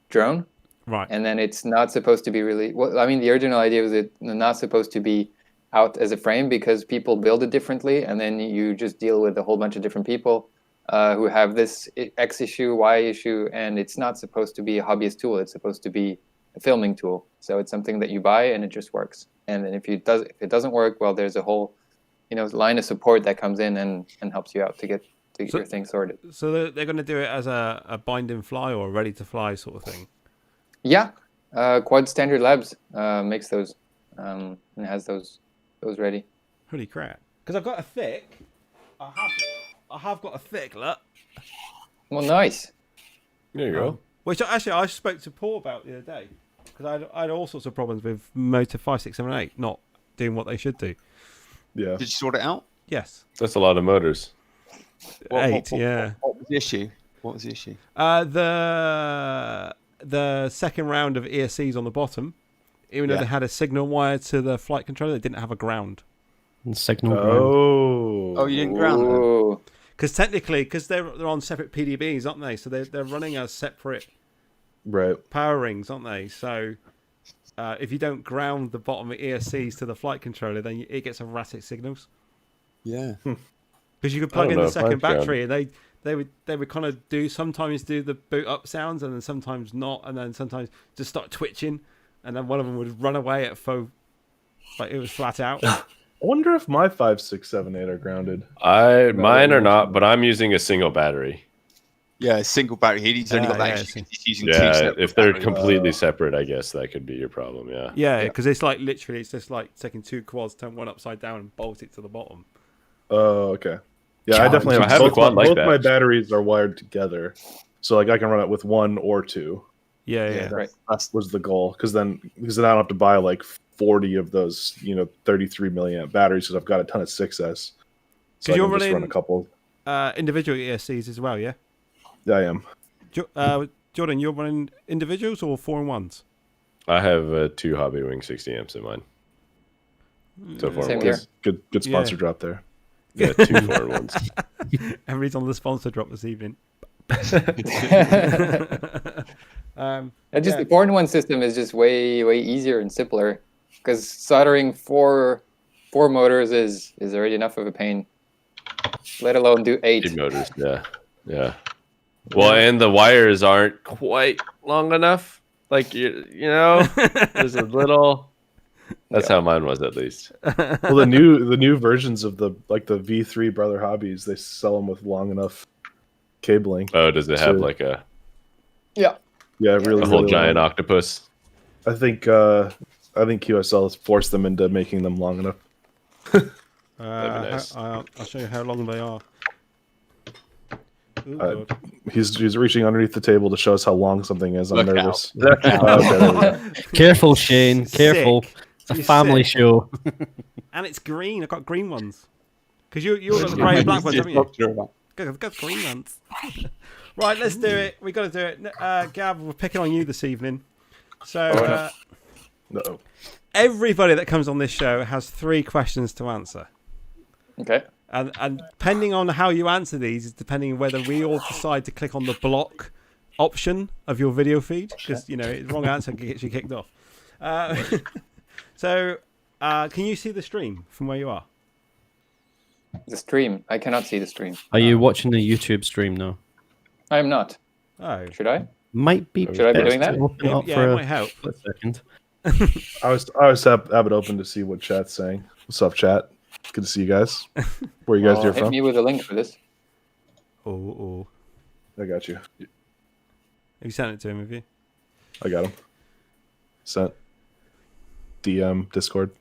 drone. Right. And then it's not supposed to be really. Well, I mean, the original idea was it's not supposed to be out as a frame because people build it differently, and then you just deal with a whole bunch of different people who have this X issue, Y issue, and it's not supposed to be a hobbyist tool. It's supposed to be a filming tool. So it's something that you buy and it just works. And then if it doesn't work, well, there's a whole line of support that comes in and helps you out to get your thing sorted. So they're going to do it as a bind and fly or ready to fly sort of thing. Yeah, Quad Standard Labs makes those and has those ready. Holy crap! Because I've got a thick. I have got a thick. Look. Well, nice. There you go. Which actually I spoke to Paul about the other day because I had all sorts of problems with Motor 5, 6, 7, 8 not doing what they should do. Yeah. Did you sort it out? Yes. That's a lot of motors. Eight. Yeah. What was the issue? The second round of ESCs on the bottom, even though they had a signal wire to the flight controller, they didn't have a ground. Signal ground. You didn't ground them? Because technically, they're on separate PDBs, aren't they? So they're running as separate power rings, aren't they? So if you don't ground the bottom of ESCs to the flight controller, then it gets erratic signals. Yeah. Because you could plug in the second battery, and they would kind of sometimes do the boot up sounds, and then sometimes not, and then sometimes just start twitching, and then one of them would run away at faux, like it was flat out. I wonder if my 5, 6, 7, 8 are grounded. Mine are not, but I'm using a single battery. Yeah, single battery. He's only got that. He's using two Yeah, separate if they're batteries. completely separate, I guess that could be your problem. Yeah. Yeah, because it's like literally, it's just like taking two quads, turn one upside down, and bolt it to the bottom. Oh, okay. Yeah, I definitely have both, both my batteries are wired together, so like I can run it with one or two. Yeah. That was the goal, because then I don't have to buy like 40 of those 33 milliamp batteries because I've got a ton of 6S. So you're I can just running run a couple individual ESCs as well, yeah. Yeah, I am. Jordan, you're running individuals or 4-in-1s? I have 2 Hobby Wing 60 amps in mine. So 4-in-1s. Good sponsor drop there. Yeah, 2 4-in-1s. Everybody's on the sponsor drop this evening. The 4-in-1 system is just way easier and simpler because soldering four motors is already enough of a pain. Let alone do 8. 8 motors. Yeah. Well, and the wires aren't quite long enough. Like there's a little. That's how mine was, at least. Well, the new versions of the V3 Brother Hobbies, they sell them with long enough cabling. Oh, does it have like a? Yeah. Yeah, really. A whole really giant long. octopus. I think QSL has forced them into making them long enough. Nice. I'll show you how long they are. He's reaching underneath the table to show us how long something is. I'm nervous. Look out. Okay, there we go. Careful, Shane. Careful. It's a family show. And it's green. I've got green ones. Because you've got the grey and black ones, haven't you? I've got green ones. Right, let's do it. We've got to do it. Gab, we're picking on you this evening. So, No. Everybody that comes on this show has 3 questions to answer. Okay. And depending on how you answer these is depending on whether we all decide to click on the block option of your video feed, because the wrong answer gets you kicked off. So can you see the stream from where you are? The stream. I cannot see the stream. Are you watching the YouTube stream now? I am not. Oh. Should I? Might be. Should I be doing that? Yeah, it might help. A second. I was have it open to see what chat's saying. What's up, chat? Good to see you guys. Where you guys here Hit from? me with a link for this. Oh. I got you. Have you sent it to him, have you? I got him. Sent. DM Discord.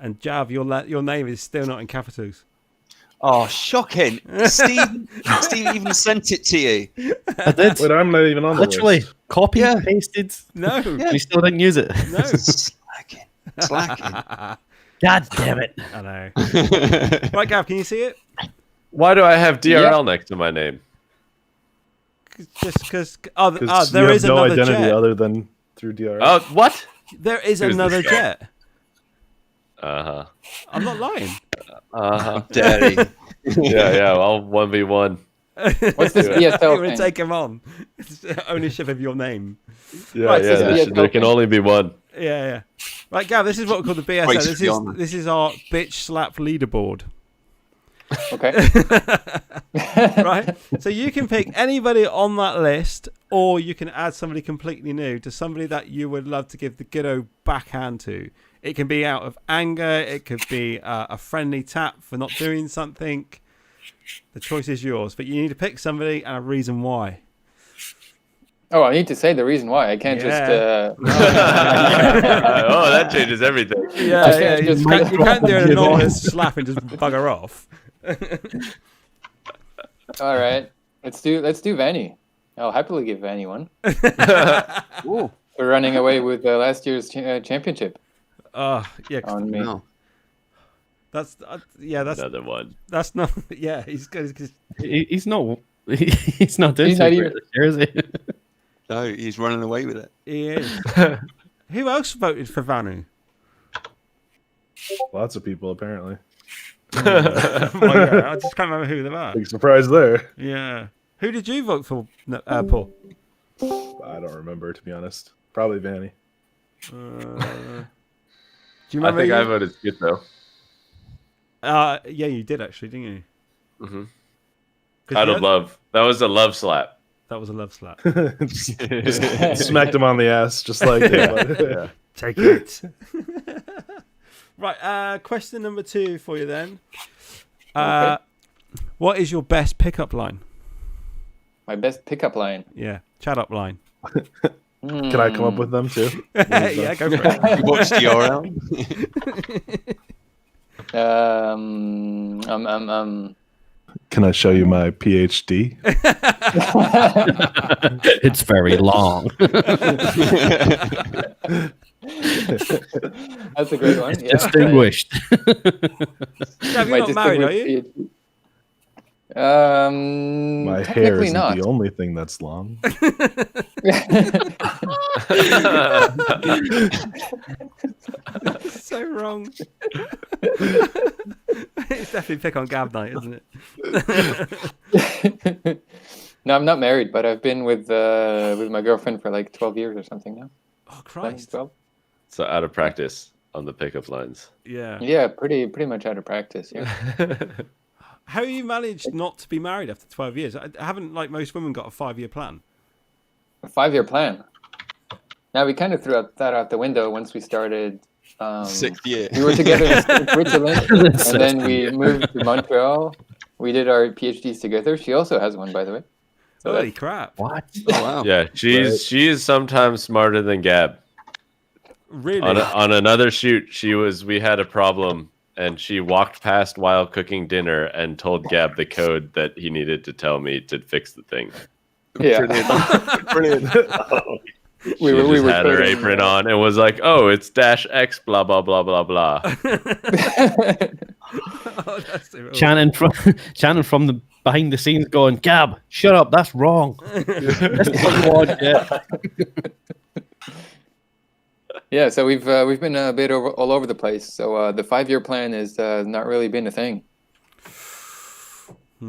And Jav, your name is still not in capitals. Oh, shocking! Steve even sent it to you. I did. Wait, I'm not even on the Literally, list. copy, pasted. No. We still didn't use it. No. Slacking. God damn it. I know. Right, Gav, can you see it? Why do I have DRL next to my name? Just because. Because There you is have no another identity jet. other than through DRL. Oh, what? There is Who's another this guy? jet. Uh-huh. I'm not lying. Uh-huh. Daddy. Yeah, well, 1v1. What's this You BSL want to thing? take him on? It's ownership of your name. Yeah, Right, yeah, so there can only be one. Yeah. Right, Gav, this is what we call the BSL. Race for honor. This is our bitch slap leaderboard. Okay. Right? So you can pick anybody on that list, or you can add somebody completely new to somebody that you would love to give the good old backhand to. It can be out of anger. It could be a friendly tap for not doing something. The choice is yours, but you need to pick somebody and a reason why. Oh, I need to say the reason why. I can't just. Oh, that changes everything. Yeah. You just can't do an anonymous slap and just bugger off. All right, let's do Vanny. I'll happily give Vanny one Ooh. for running away with last year's championship Yeah. on me. No. That's Another one. That's not. Yeah, he's good. He's not. He's not doing He's not too even- great this year, is he? No, he's running away with it. He is. Who else voted for Vanu? Lots of people, apparently. Well, yeah, I just can't remember who they were. Big surprise there. Yeah. Who did you vote for, Paul? I don't remember, to be honest. Probably Vanny. Do you I remember? think I voted Skid, though. Yeah, you did actually, didn't you? Mm-hmm. Out of love. That was a love slap. That was a love slap. just smacked him on the ass, just like Yeah. Take it. Right. Question number 2 for you then. Okay. What is your best pickup line? My best pickup line. Yeah, chat up line. Can I come up with them too? Yeah, go for it. You watched DRL? Can I show you my PhD? It's very long. That's a great one. It's Yeah. distinguished. Gav, you're not married, are you? My hair Technically isn't not. the only thing that's long. So wrong. It's definitely pick on Gab night, isn't it? No, I'm not married, but I've been with my girlfriend for like 12 years or something now. Oh 11, Christ! 12. So out of practice on the pickup lines. Yeah. Yeah, pretty much out of practice. Yeah. How you managed not to be married after 12 years? I haven't, like most women, got a 5-year plan. A 5-year plan. Now we kind of threw that out the window once we started. 6th year. We were together in Switzerland, and then we moved to Montreal. We did our PhDs together. She also has one, by the way. So Holy crap! What? Oh, wow. Yeah, she is sometimes smarter than Gab. Really? On another shoot, we had a problem, and she walked past while cooking dinner and told Gab the code that he needed to tell me to fix the thing. yeah. Brilliant. She just had her coding, apron on and was like, "Oh, it's -X, blah blah blah blah blah." Oh, that's so Channing from the behind the scenes going, Gab, shut up, that's wrong. That's what you want, yeah. Yeah, so we've been a bit all over the place. So the 5-year plan has not really been a thing. So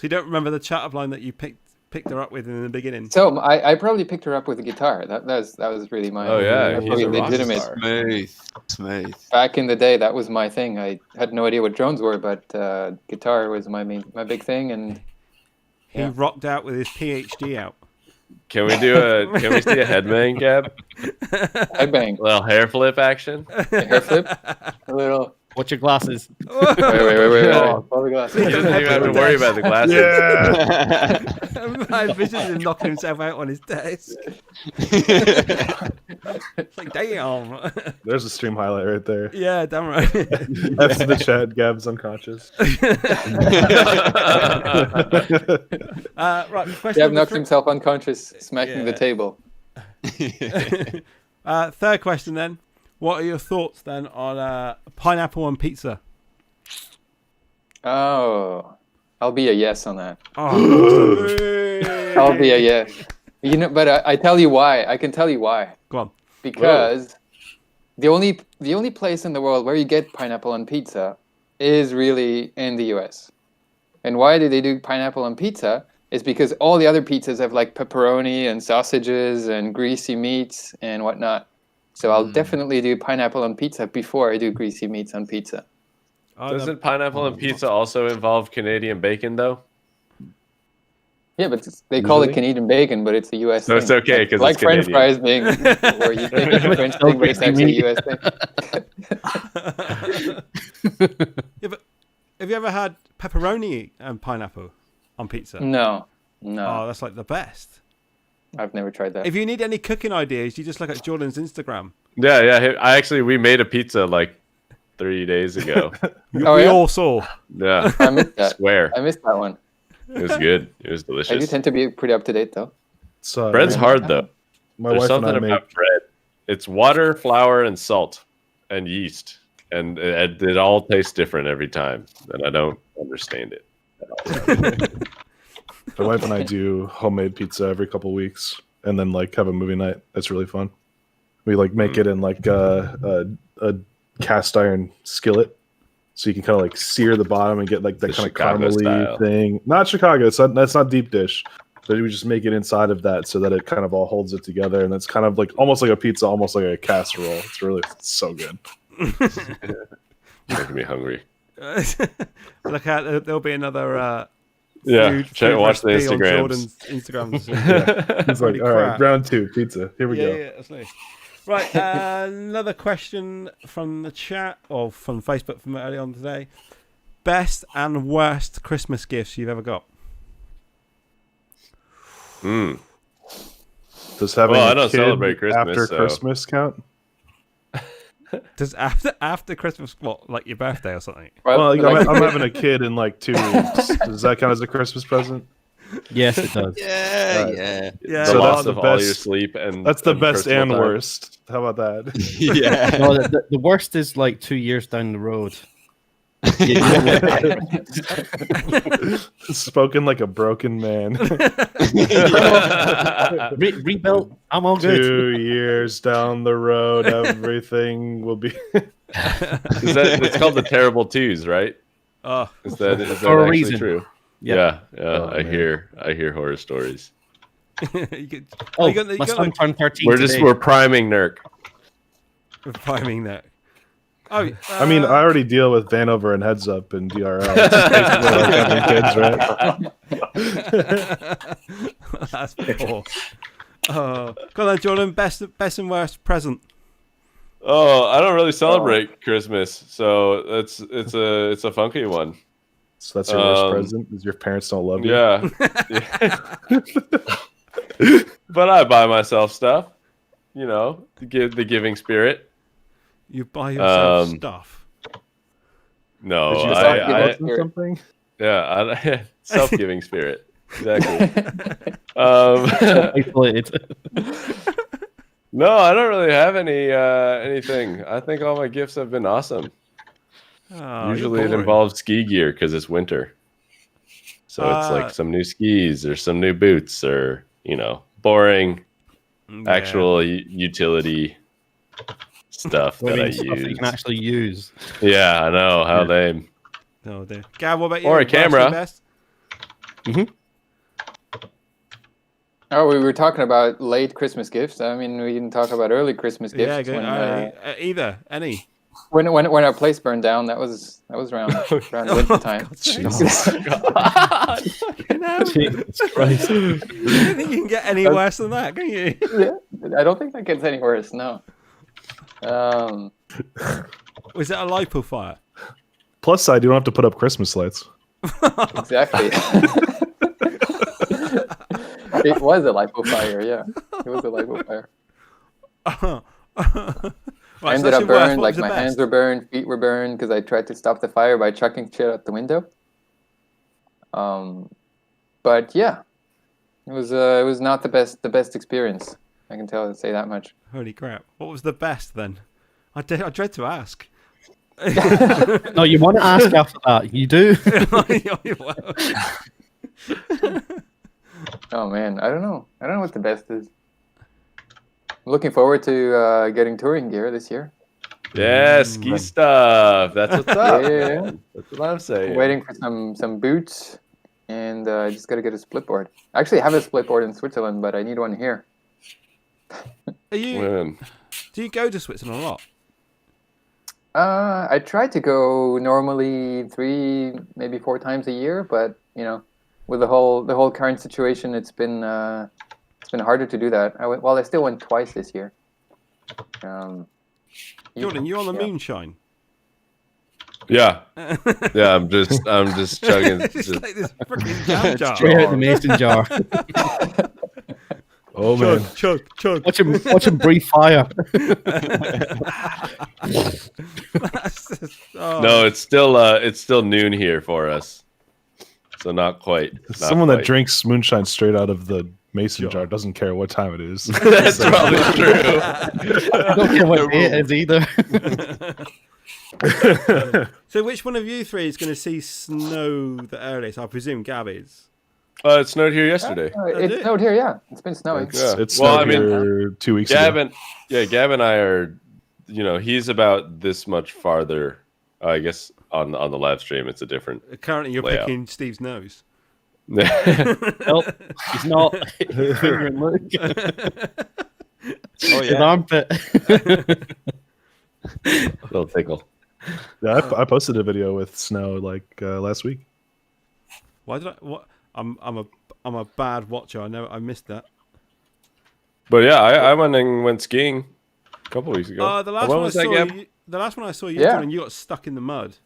you don't remember the chat up line that you picked her up with in the beginning? So I probably picked her up with a guitar. That was really my He's a rock legitimate. star. Smooth. Back in the day, that was my thing. I had no idea what drones were, but guitar was my big thing. And He rocked out with his PhD out. Can we see a headbang, Gab? headbang, A little hair flip action. hair flip, a little Watch your glasses. Wait. Oh. All the glasses. He doesn't even have to worry about the glasses. Yeah. I envisioned him knocking himself out on his desk. It's like, damn. There's a stream highlight right there. Yeah, damn right. That's the chat. Gab's unconscious. Right, question Gab number knocked three. himself unconscious, smacking the Yeah. table. Third question then. What are your thoughts then on pineapple on pizza? Oh, I'll be a yes on that. Oh, I'll be a yes. You know, but I tell you why. I can tell you why. Go on. Because the only place in the world where you get pineapple on pizza is really in the US. And why do they do pineapple on pizza? Is because all the other pizzas have like pepperoni and sausages and greasy meats and whatnot. So I'll definitely do pineapple on pizza before I do greasy meats on pizza. Doesn't pineapple on pizza also involve Canadian bacon, though? Yeah, but they call it Usually? Canadian bacon, but it's a US So thing. it's okay, 'cause like it's French Canadian. fries being where you think it's a French thing, but it's actually a US thing. Yeah, but have you ever had pepperoni and pineapple on pizza? No. Oh, that's like the best. I've never tried that. If you need any cooking ideas, you just look at Jordan's Instagram. Yeah. We made a pizza like 3 days ago. We yeah? all saw. Yeah. I missed that. Swear. I missed that one. It was good. It was I do delicious. tend to be pretty up to date though. So Bread's hard though. My There's wife and something I about make. bread. It's water, flour, and salt, and yeast, and it all tastes different every time, and I don't understand it at all. My wife and I do homemade pizza every couple weeks, and then like have a movie night. It's really fun. We like make it in like a cast iron skillet, so you can kind of like sear the bottom and get like that The kind of Chicago caramely style. thing. Not Chicago. That's not deep dish, but we just make it inside of that so that it kind of all holds it together, and it's kind of like almost like a pizza, almost like a casserole. It's so good. Making me hungry. Look out, there'll be another. Yeah, watch the recipe on Instagrams. Jordan's Instagram. It's like, all right, round 2 pizza. Here we go. Yeah, that's nice. Right, another question from the chat or from Facebook from early on today. Best and worst Christmas gifts you've ever got? Does having Well, a I don't kid celebrate Christmas, after so- Christmas count? Does after Christmas, what, like your birthday or something? Well, I'm having a kid in like 2 weeks. Does that count as a Christmas present? Yes, it does. Yeah. Yeah. The So loss that's the of all your best- sleep and That's the and best personal and time. worst. How about that? Yeah. No, the worst is like 2 years down the road. Spoken like a broken man. Rebuilt. I'm all good. 2 years down the road, everything will be. It's called the terrible twos, right? Oh, Is that For a actually reason. true? Yeah. Yeah. Oh, I man. hear horror stories. you could, Oh, you got, my son turned 13 We're today. priming Nurk. priming that. Oh, I mean, I already deal with Vanover and Heads Up and DRL. It's basically like having kids, right? That's poor. Go on, Jordan. Best and worst present. Oh, I don't really celebrate Christmas, so it's a funky one. So that's your worst present? Is your parents don't love you? Yeah. But I buy myself stuff, to give the giving spirit. You buy yourself Um, stuff. No, Did you I something? yeah, self-giving spirit. Exactly. Isolated. No, I don't really have anything. I think all my gifts have been awesome. Oh, Usually you're it boring. involves ski gear because it's winter. So it's like some new skis or some new boots or, boring actual utility stuff that I Stuff that you use. can actually use. Yeah, I know. How lame. No, dear. Gab, what about you? Or a Worst and camera. best? Oh, we were talking about late Christmas gifts. I mean, we didn't talk about early Christmas gifts. Yeah, good. When, Either, any. when our place burned down, that was around winter time. Jesus Christ. I don't think you can get any worse than that, can you? I don't think that gets any worse. No. Was it a lipo fire? Plus side, you don't have to put up Christmas lights. Exactly. It was a lipo fire, yeah. It was a lipo fire. I ended up burned, like my hands were burned, feet were burned, because I tried to stop the fire by chucking shit out the window. But yeah, it was not the best experience. I can say that much. Holy crap! What was the best then? I dread to ask. No, you want to ask after that. You do. Oh man, I don't know what the best is. I'm looking forward to getting touring gear this year. Yeah, ski stuff. That's what's up. Yeah. That's what I'm saying. Waiting for some boots, and I just got to get a split board. I actually have a split board in Switzerland, but I need one here. Do you go to Switzerland a lot? I try to go normally 3, maybe 4 times a year, but with the whole current situation, it's been harder to do that. I still went twice this year. Jordan, you on the moonshine? Yeah, yeah. I'm just chugging. It's like this freaking jam jar. Straight out the mason jar. Oh man, chug. Watch him breathe fire. No, it's still noon here for us, so not quite. Someone that drinks moonshine straight out of the mason jar doesn't care what time it is. That's probably true. I don't care what day it is either. So which one of you three is going to see snow the earliest? I presume Gab is. It snowed here yesterday. It snowed here, yeah. It's been snowing. It snowed here 2 weeks ago. Gab and I are, he's about this much farther. I guess on the live stream, it's a different. Currently, you're layout. picking Steve's nose. Nope, he's not. Fingering Luke. His armpit. Little tickle. Yeah, I posted a video with snow last week. Why did I? What? I'm a bad watcher. I know I missed that. But yeah, I went skiing a couple weeks ago. The last one I saw you doing, you got stuck in the mud.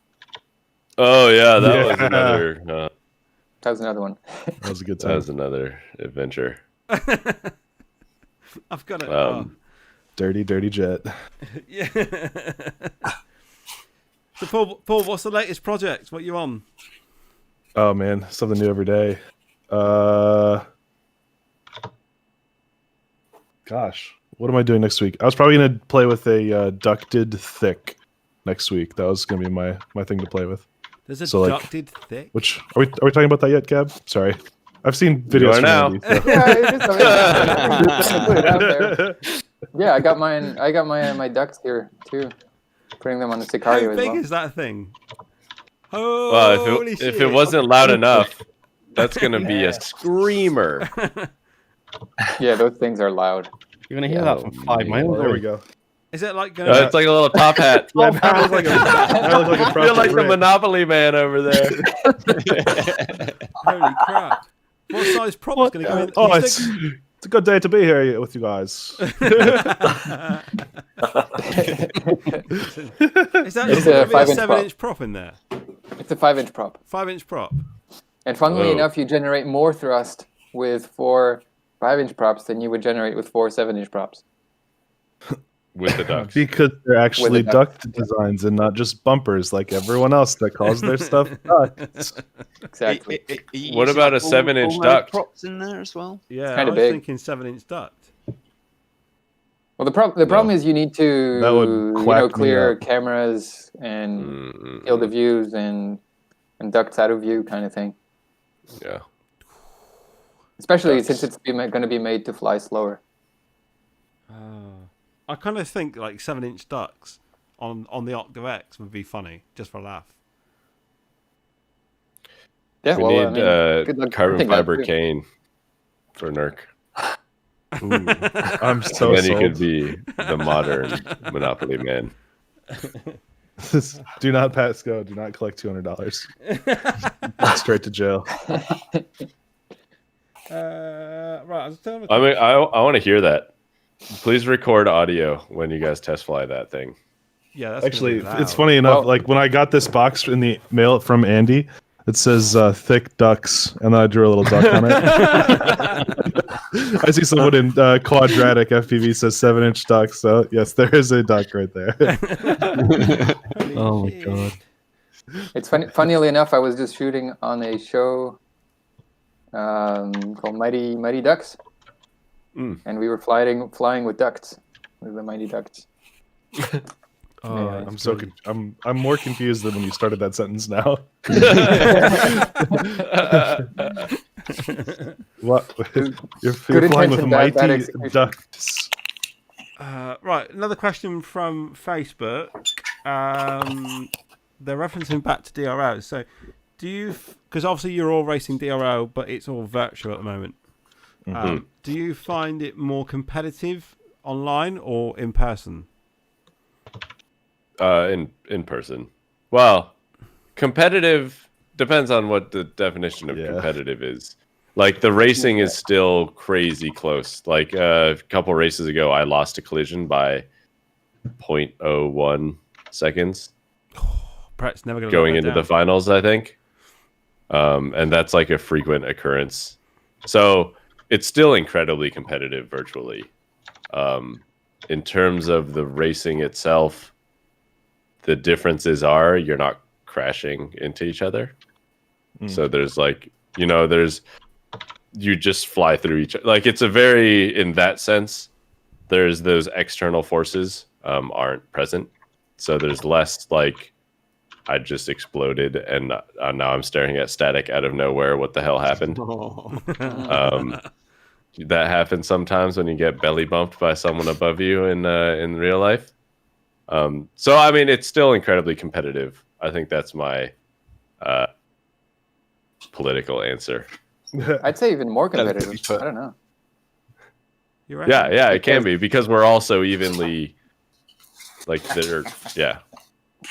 Oh yeah, that was another. That was another one. That was a good time. That was another adventure. I've got it. Dirty jet. Yeah. So Paul, what's the latest project? What you on? Oh man, something new every day. Gosh, what am I doing next week? I was probably gonna play with a ducted thick next week. That was gonna be my thing to play with. There's a ducted thick. Which are we talking about that yet, Gab? Sorry, I've seen videos from now. Andy, so. Yeah, I got my ducks here too. Putting them on the Sicario How as big well. is that thing? Well, if it wasn't loud enough, that's gonna be a screamer. Yeah, those things are loud. You're gonna hear that from 5 miles. There we go. Is it like? It's like a little top hat. Yeah, I look like a You're like the Monopoly man over there. Holy crap! What size prop is going to go in? Oh, it's a good day to be here with you guys. Is that It's a a 5-inch 7-inch prop in there? It's a 5-inch prop. 5-inch prop. And funnily enough, you generate more thrust with 4 5-inch props than you would generate with 4 7-inch props. With the ducks. Because they're actually duct designs and not just bumpers like everyone else that calls their stuff ducts. Exactly. What about a 7-inch duct? Props in there as well. Yeah, kinda I was big. thinking 7-inch duct. Well, the problem is you need That would to quack me clear up. cameras and field of views and ducts out of view kind of thing. Yeah. Especially since it's going to be made to fly slower. I kind of think like 7-inch ducts on the Octo X would be funny, just for a laugh. Yeah, We well, need good luck carbon printing that fiber too. cane for Nurk. I'm so Then he sold. could be the modern Monopoly man. Do not pass go. Do not collect $200. Straight to jail. Right, I was telling I mean, I want to hear that. Please record audio when you guys test fly that thing. Yeah, that's Actually, gonna be loud. it's funny enough. Well- Like when I got this box in the mail from Andy, it says thick ducks, and then I drew a little duck on it. I see someone in quadratic FPV says 7-inch duck. So yes, there is a duck right there. Holy Oh my shit. god. It's funny. Funnily enough, I was just shooting on a show called Mighty Ducks, and we were flying with ducks, with the Mighty Ducks. Oh, Yeah. I'm so I'm more confused than when you started that sentence now. What? You're flying with intention, bad mighty execution. ducks. Right, another question from Facebook. They're referencing back to DRO. So, do you? Because obviously you're all racing DRO, but it's all virtual at the moment. Do you find it more competitive online or in person? In person. Well, competitive depends on what the definition of competitive is. Like the racing is still crazy close. Like a couple races ago, I lost a collision by 0.01 seconds. Brett's never going going into the finals, I think. And that's like a frequent occurrence. So it's still incredibly competitive virtually. In terms of the racing itself, the differences are you're not crashing into each other. So there's like, you just fly through each other. Like it's a very, in that sense, there's those external forces aren't present. So there's less like, I just exploded and now I'm staring at static out of nowhere. What the hell happened? That happens sometimes when you get belly bumped by someone above you in real life. So I mean, it's still incredibly competitive. I think that's my political answer. I'd say even more competitive. I don't know. You're right. Yeah, it can be because we're all so evenly like they're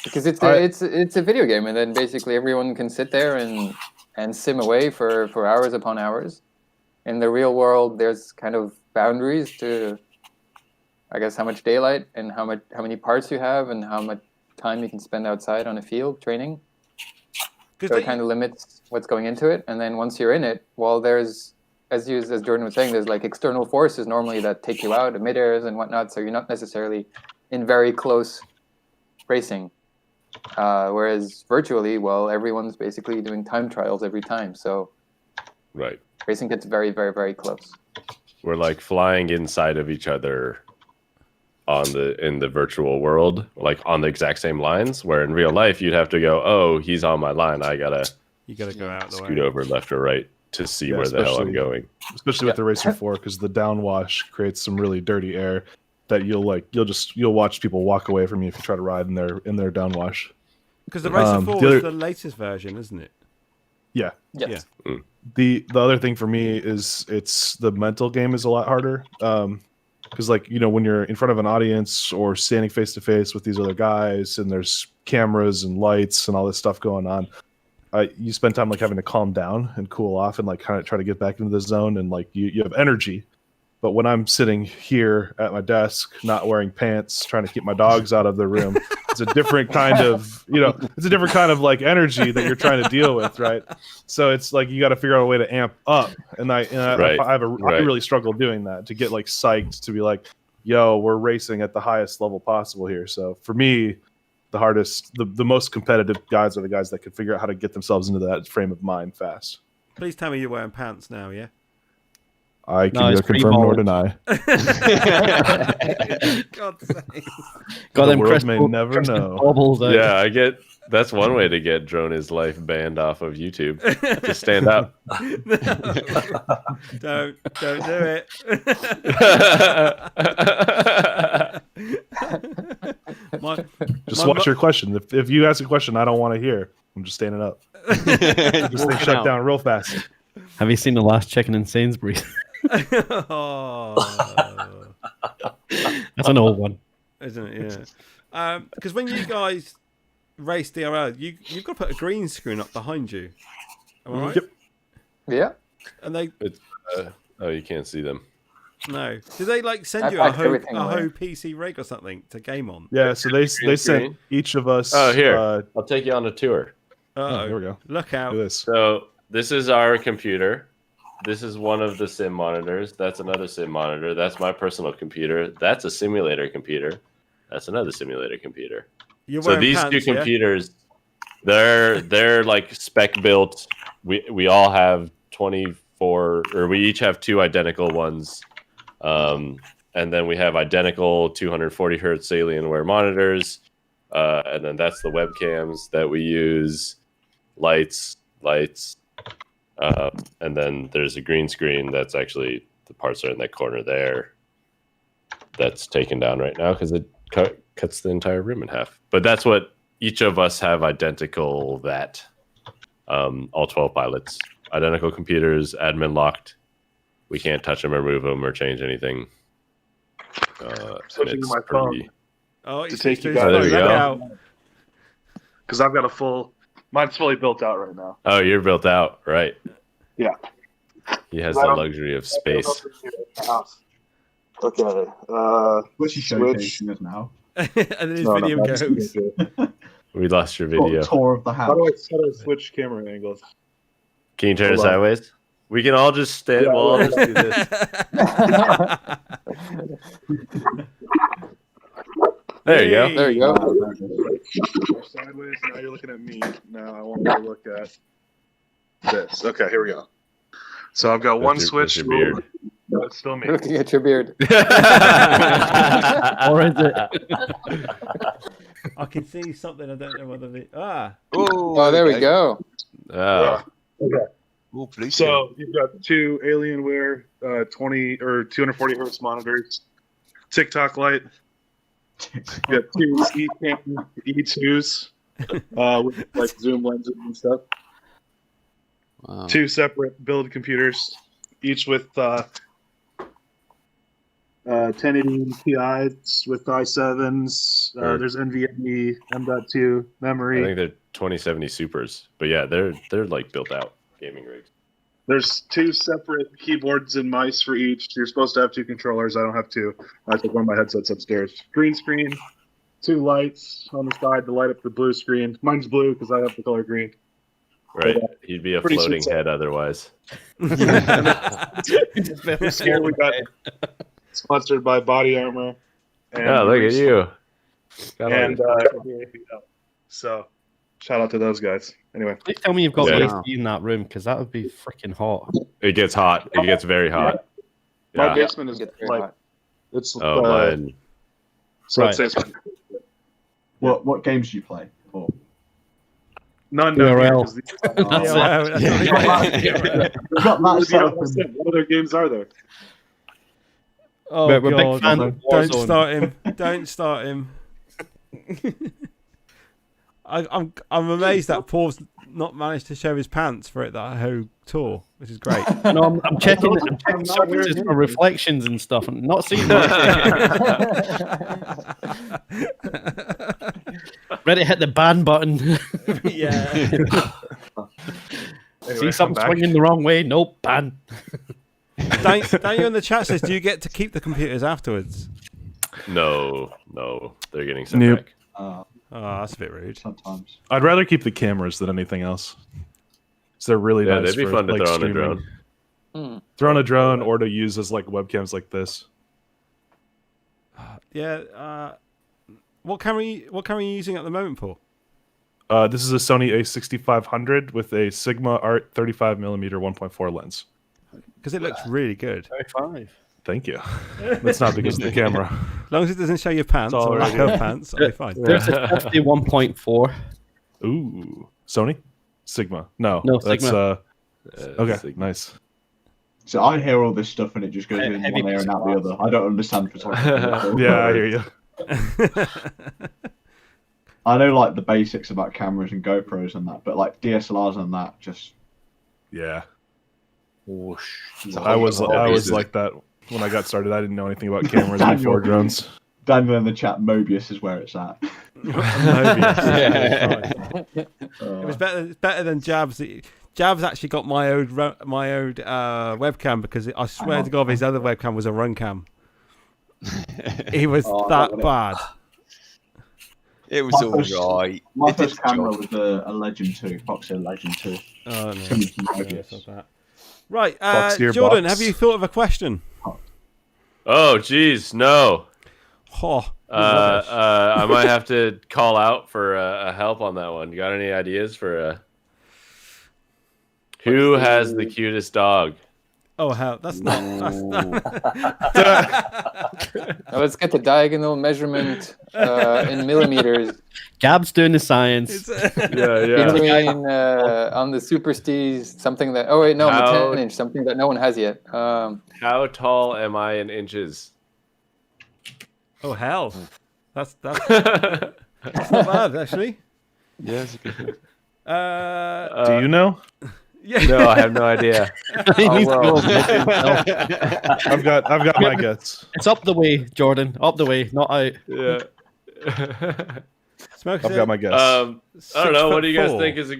Because it's a video game, and then basically everyone can sit there and sim away for hours upon hours. In the real world, there's kind of boundaries to, I guess, how much daylight and how many parts you have and how much time you can spend outside on a field training. So it kind of limits what's going into it. And then once you're in it, well, there's, as Jordan was saying, there's like external forces normally that take you out, emitters and whatnot. So you're not necessarily in very close racing. Whereas virtually, well, everyone's basically doing time trials every time. So right. Racing gets very, very, very close. We're like flying inside of each other in the virtual world, like on the exact same lines, where in real life you'd have to go, oh, he's on my line. You gotta go out the way. Scoot over left or right to see where the hell I'm going. Especially with the Racer 4, because the downwash creates some really dirty air that you'll watch people walk away from you if you try to ride in their downwash. Because the Racer 4 is the latest version, isn't it? Yeah. Yes. Yeah. The other thing for me is the mental game is a lot harder. Because when you're in front of an audience or standing face to face with these other guys and there's cameras and lights and all this stuff going on, you spend time having to calm down and cool off and kind of try to get back into the zone, and you have energy. But when I'm sitting here at my desk, not wearing pants, trying to keep my dogs out of the room, it's a different kind of, energy that you're trying to deal with, right? So it's like you got to figure out a way to amp up, and I really struggle doing that, to get psyched to be like, yo, we're racing at the highest level possible here. So for me, the hardest, the most competitive guys are the guys that can figure out how to get themselves into that frame of mind fast. Please tell me you're wearing pants now, yeah? I can neither confirm nor deny. God's sake. The world may never know. Yeah, that's one way to get Droneislife banned off of YouTube. To stand up. Don't do it. Just watch your question. If you ask a question I don't want to hear, I'm just standing up. This thing shut down real fast. Have you seen The Last Chicken in Sainsbury's? Oh. That's an old one, isn't it? Yeah. Because when you guys race DRL, you've got to put a green screen up behind you. Am I right? Yep. Yeah. And they. You can't see them. No. Did they like send I you a packed whole everything away. PC rig or something to game on? Yeah, so they sent screen. each of us. Oh, here. I'll take you on a tour. Uh-oh. Here we go. Look out. Look at this. So this is our computer. This is one of the sim monitors. That's another sim monitor. That's my personal computer. That's a simulator computer. That's another simulator computer. You're So wearing these pants, two yeah? computers, they're like spec built. We all have 24, or we each have 2 identical ones. And then we have identical 240 hertz Alienware monitors. And then that's the webcams that we use. Lights. And then there's a green screen that's actually, the parts are in that corner there. That's taken down right now because it cuts the entire room in half. But that's what each of us have identical that. All 12 pilots. Identical computers, admin locked. We can't touch them or move them or change anything. Switching to my phone. Oh, To it's take you it's- guys. There we look go. out. Because I've got a full. Mine's fully built out right now. Oh, you're built out, right? Yeah. He has the luxury of space. Okay. What's he showcasing us now? And then his video goes. We lost your video. Tour of the house. How do I switch camera angles? Can you turn it Hold on. sideways? We can all just stand. Yeah, We'll all just do this. There you go. There you go. Sideways. Now you're looking at me. Now I want you to look at this. Okay, here we go. So I've got one That's switch. your beard. No, it's still me. Looking at your beard. Or is it? I can see something. I don't know whether it. Oh, there we go. Oh, Okay. Oh, please. So you've got 2 Alienware 20 or 240 hertz monitors, TikTok light. You got 2 E2s with like zoom lenses and stuff. Wow. 2 separate build computers, each with 1080 Ti's with i7s. There's NVMe M.2 I memory. think they're 2070 supers, but yeah, they're like built out gaming rigs. There's 2 separate keyboards and mice for each. You're supposed to have 2 controllers. I don't have 2. I took one of my headsets upstairs. Green screen, 2 lights on the side to light up the blue screen. Mine's blue because I have the color green. Right? He'd be a Pretty floating sweet head otherwise. This year we got sponsored by Body Armor. And Oh, look at you. And so, shout out to those guys. Anyway, Please tell me you've got Yeah. AC in that room because that would be freaking hot. It gets hot. It gets very hot. my Yeah. basement is Gets very like hot. it's Oh, mine. so Right. it's What games do you play? Or none down here URL. 'cause these- Yeah, well, that's what he meant. we've got that set up. What other games are there? Oh, We're big God. fans of Don't Warzone. start him. Don't start him. I'm amazed that Paul's not managed to show his pants for that whole tour, which is great. No, I'm checking surfaces for reflections and stuff. I'm not seeing much. Ready to hit the ban button. Yeah. Anyway, See I'm something back. swinging the wrong way? Nope, ban. Don't you in the chat says, do you get to keep the computers afterwards? No, they're getting sent Nope. back. Oh, that's a bit rude. Sometimes. I'd rather keep the cameras than anything else. So they're really Yeah, nice. they'd be for, fun to like, throw on a streaming. drone. Throw on a drone or to use as like webcams like this. Yeah. What camera are you using at the moment, Paul? This is a Sony A6500 with a Sigma Art 35mm 1.4 lens. Because it looks really good. 35. Thank you. That's not because of the camera. As long as it doesn't show your pants It's all or lack right. of pants, I'll be fine. There's a 51.4. Ooh, Sony, Sigma. No, No, that's Sigma. okay. Sigma. Nice. So I hear all this stuff and it just goes in Heavy one ear and out the glass. other. I don't understand photography. Yeah, I hear you. I know like the basics about cameras and GoPros and that, but like DSLRs and that, just Yeah, Whoosh. I was Mobius. like that when I got started. I didn't know anything about cameras before drones. Daniel in the chat, Mobius is where it's at. It was better than Jabs. Jav's actually got my old webcam because I swear to God his other webcam was a run cam. He was that bad. It was all right. My first camera was a Legend 2, Foxeer Legend 2. Oh, no. Right, Foxeer Jordan, box. have you thought of a question? Oh, geez, no. Oh, I might have to call out for a help on that one. You got any ideas for who has the cutest dog? oh hell, that's not. Now let's get the diagonal measurement in millimeters. Gab's doing the science. Yeah. Between on the Super Steez, something that the 10-inch, something that no one has yet. How tall am I in inches? Oh hell, that's not bad actually. Yeah, it's a good thing. Do you know? Yeah. No, I have no idea. He needs to go. I've got my guess. It's up the way, Jordan. Up the way, not out. Yeah. Smoke I've got my guess. I don't know. What do you guys 6'4". think is a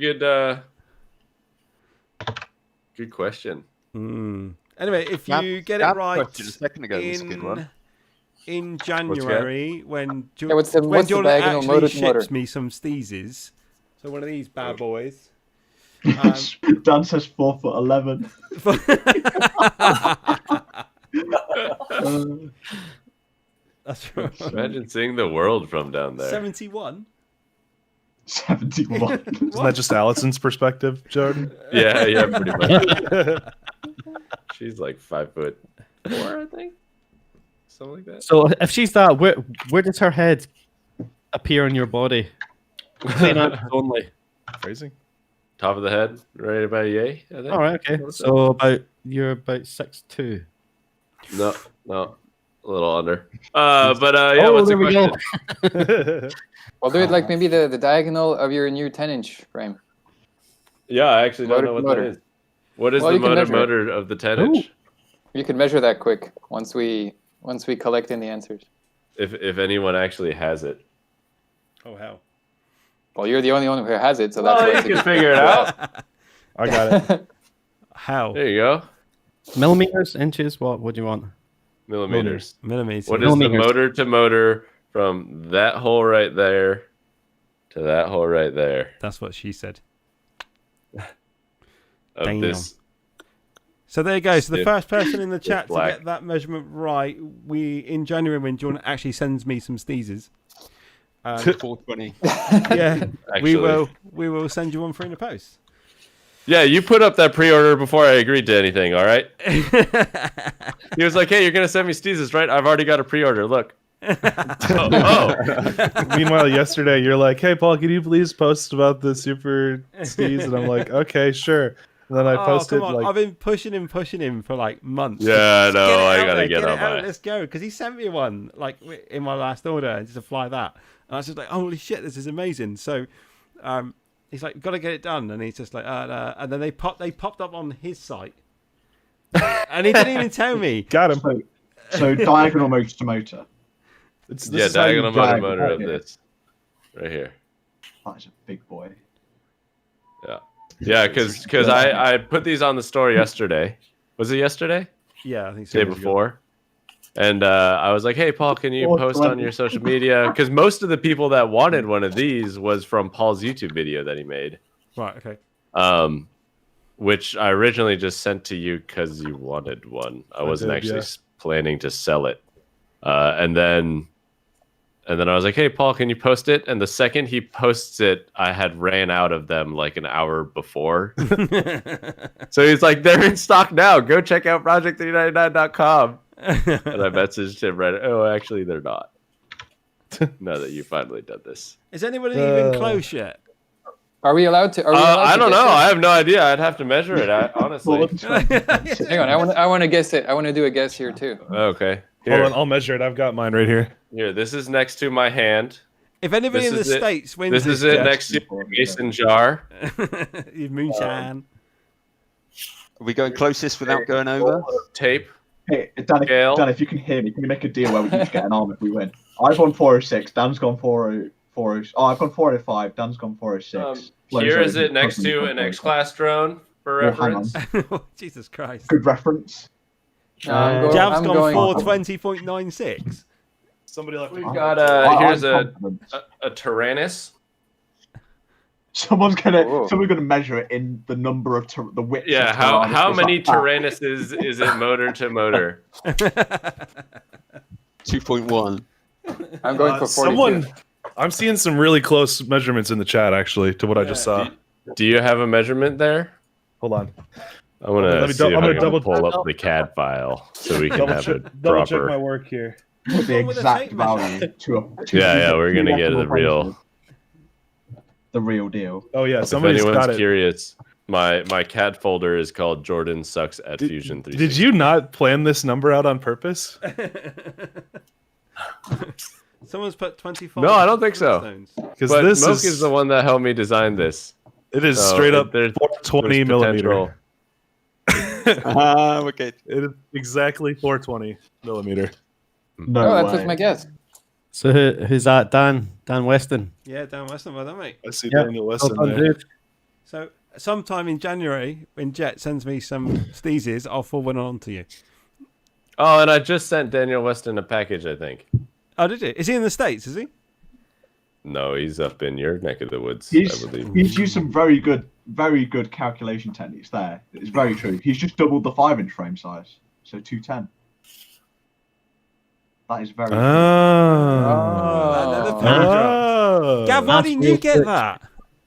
good question? Anyway, if you get it Gab right question a second ago was a good one. in January, when what's the Jordan diagonal actually motor to ships motor? me some steezes, so one of these bad boys. Dan says 4'11". That's right. Imagine seeing the world from down there. 71. 71. Isn't that just Allison's perspective, Jordan? Yeah, pretty much. She's like 5'4", I think, something like that. So if she's that, where does her head appear on your body? Clean out only. Phrasing. Top of the head, right about yay, I think. All right, okay. So you're about 6'2". No, a little under. Yeah, what's the there we question? Well, do it like maybe the diagonal of your new 10-inch frame. Yeah, I actually don't know what Motor. that is. What is Well, the you can measure motor of the 10-inch? You can measure that quick once we collect in the answers. If anyone actually has it. Oh hell. Well, you're the only one who has it, so that's why you it's a can good- figure it out. I got it. How? There you go. Millimeters, inches, what do you want? Millimeters. Millimeters. What is the Millimeters. motor to motor from that hole right there to that hole right there That's what she said. of Damn. this? So there you go. So the Stiff- first person in the chat to black. get that measurement right, in January when Jordan actually sends me some steezes. 420. Yeah, we Actually. will send you one for in the post. Yeah, you put up that pre-order before I agreed to anything, all right? He was like, hey, you're going to send me Steezes, right? I've already got a pre-order. Look. oh. Meanwhile, yesterday you're like, "Hey, Paul, can you please post about the Super Steez?" And I'm like, "Okay, sure." And then I posted come on. like, I've been pushing him for like months. Yeah, no, Get it I out got there, to get it on out, my... Let's go, because he sent me one like in my last order just to fly that, and I was just like, "Holy shit, this is amazing!" So, he's like, "Got to get it done," and he's just like, and then they popped up on his site, and he didn't even tell me. "Got him." So diagonal motor to motor. This Yeah, is how you diagonal drag motor it. of this. Right here. That is a big boy. Yeah, because I put these on the store yesterday. Was it yesterday? Yeah, I think so. Day before. And I was like, hey, Paul, can you post on your social media? Because most of the people that wanted one of these was from Paul's YouTube video that he made. Right. Okay. Which I originally just sent to you because you wanted one. I wasn't actually planning to sell it. And then I was like, hey, Paul, can you post it? And the second he posts it, I had ran out of them like an hour before. So he's like, they're in stock now. Go check out project399.com. And I messaged him right. Oh, actually, they're not. Now that you finally done this. Is anybody even close yet? Are we allowed to? I don't know. I have no idea. I'd have to measure it. Honestly. Hang on. I want to guess it. I want to do a guess here too. Okay. Hold on, I'll measure it. I've got mine right here. Here, this is next to my hand. If anybody in the States wins this is it next to your mason jar. Your moonshine. Are we going closest without going over? Tape. Hey, Dan, if you can hear me, can you make a deal where we each get an arm if we win? I've gone 406. Dan's gone 404. Oh, I've gone 405. Dan's gone 406. Here is it next to an X-Class drone for Oh, hang on. reference. Jesus Christ. Good reference. Jab's I'm gone going- 420.96. Somebody left. We've I'm- got here's I'm a confident. Tyrannus. Someone's gonna Whoa. measure it in the number of the width. Yeah, of how Tyrannuses. many Like that. Tyrannuses is it motor to motor? 2.1. I'm going for 42. Someone, I'm seeing some really close measurements in the chat actually to what I just saw. Do you have a measurement there? Hold on. I want Let to me see if I'm I gonna can double- pull up the CAD file so we can have it double check my proper. work here. Put the Wrong with the exact tape measure? value to Yeah, we're gonna get decimal the real. places. The real deal. Oh yeah, If somebody's anyone's got it. curious, my CAD folder is called Jordan Sucks at Fusion 360. Did you not plan this number out on purpose? Someone's put 24. No, I don't think so. stones. Because But this Moke is, is the one that helped me design this. it is So straight up there's 420 potential. millimeter. Okay. It is exactly 420 millimeter. No Oh, that way. was my guess. So who's that? Dan Weston. Yeah, down Western, well done, mate. I see Yeah. Daniel Well Weston done, there. dude. So, sometime in January, when Jet sends me some steezes, I'll forward on to you. Oh, and I just sent Daniel Weston a package, I think. Oh, did you? Is he in the States, is he? No, he's up in your neck of the woods, He's I believe. used some very good calculation techniques there. It's very true. He's just doubled the 5-inch frame size, so 210. That is very. Another pin drop. Oh. Gav, why didn't you get that?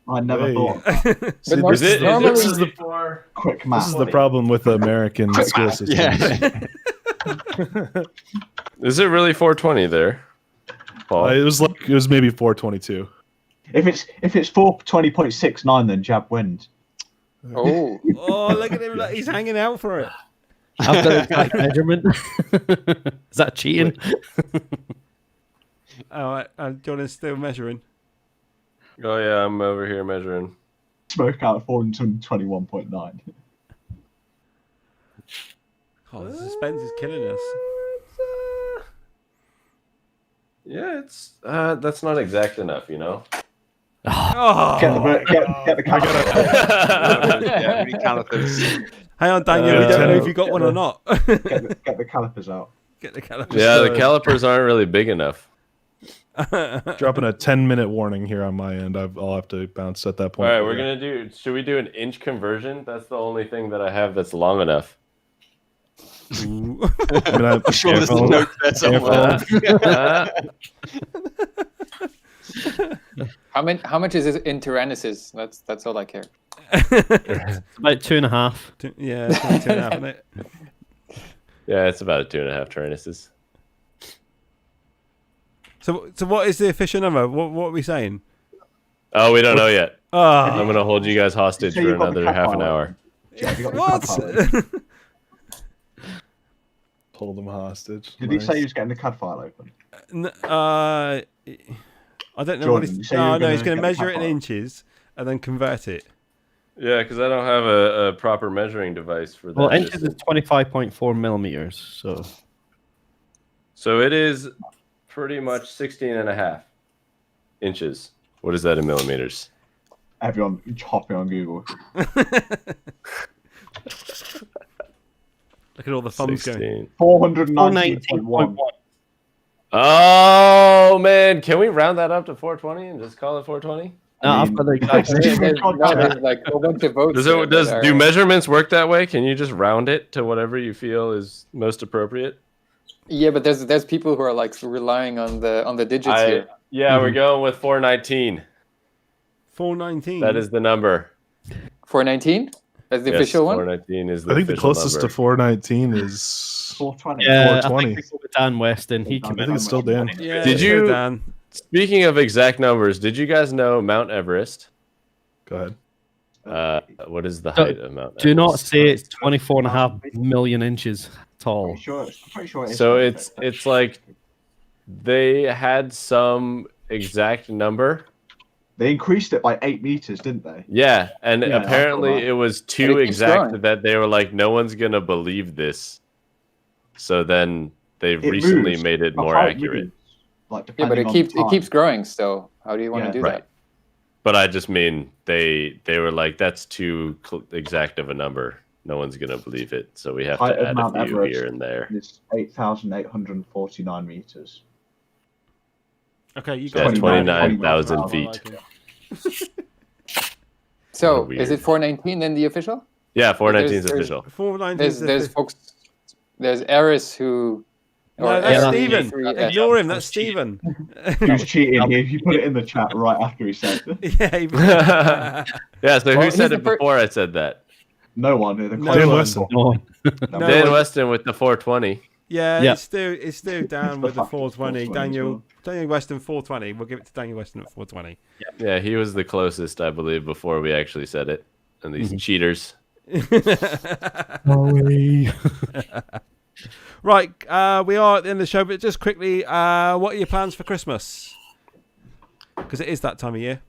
I never Hey. thought. See, But this, normally- this is the Quick math. this is the problem with American school systems. Yeah. Is it really 420 there, Paul? It was maybe 422. If it's 420.69, then Jab wins. Oh, Oh, look at him. Look, he's hanging out for it. After the exact measurement. Is that cheating? Oh, Jordan's still measuring. Oh yeah, I'm over here measuring. Smoke out 421.9. Oh, the suspense is killing us. Yeah, it's that's not exact enough, you know. Oh, Get the camera. Yeah, recalipers. hang on, Daniel. We don't know if you got one or not. Get the calipers out. Get the calipers. Yeah, the calipers aren't really big enough. Dropping a 10-minute warning here on my end. I'll have to bounce at that All point. right, we're gonna do. Should we do an inch conversion? That's the only thing that I have that's long enough. I mean, I'm Sure, there's a note there somewhere. how much is it in Tyrannuses? That's all I care. It's about 2.5. Yeah, it's 2.5, isn't it? Yeah, it's about a 2.5 Tyrannuses. So what is the official number? What are we saying? Oh, we don't know yet. Oh, I'm gonna hold you guys hostage So for you've got the another half cat an file hour. open. Jab, you got the what? CAD file open. hold them hostage. Did he Nice. say he was getting the CAD file open? I don't know Jordan, what you he's. say you were No, he's gonna going to get the measure it in cat file. inches and then convert it. Yeah, because I don't have a proper measuring device for that. Well, inches is 25.4 millimeters. So it is pretty much 16.5 inches. What is that in millimeters? Everyone hopping on Google. Look at all the thumbs going. 419.1. Oh man, can we round that up to 420 and just call it 420? No, I've got the exact There's like a whole bunch of votes. Do measurements work that way? Can you just round it to whatever you feel is most appropriate? Yeah, but there's people who are like relying on the digits here. Yeah, we're going with 419. 419. That is the number. 419? That's the official one? 419 is the I think the official closest number. to 419 is 420. Yeah, I 420. think we go with Dan Weston. He I can think it's still Dan. Yeah, Did so you- Dan. Speaking of exact numbers, did you guys know Mount Everest? Go ahead. What is the height of Mount Everest? Do not say it's 24.5 million inches tall. I'm pretty sure it is. So it's like they had some exact number. They increased it by 8 meters, didn't they? Yeah, and Yeah, I saw apparently that. it was But too it keeps exact growing. that they were like, no one's gonna believe this. So then they It recently moves. made it The more height accurate. moves, like, Yeah, but depending it on keeps time. growing still. How do you want Yeah. to do Right. But I just mean they were like, that's too exact of a number. No one's gonna believe it, so we have Height to of add Mount a few Everest here and there. is 8,849 meters. Okay, you Yeah, got 29,000 feet. So What a is it weird- 419 then the official? Yeah, 419 is There's- official. 419. There's folks. There's Eris who. No, or that's Eris Stephen. 3, Ignore him. That's Stephen. Who's cheating? He put it in the chat right after he said it. Yeah. Yeah, so Well, who he's said the it before I said that? No one. Dan Weston. No Dan one. Weston with the 420. Yeah, Yeah. it's still down with the 420. Daniel Weston 420. We'll give it to Daniel Weston at 420. Yeah, he was the closest, I believe, before we actually said it. And these cheaters. Right, we are at the end of the show, but just quickly, what are your plans for Christmas? Because it is that time of year.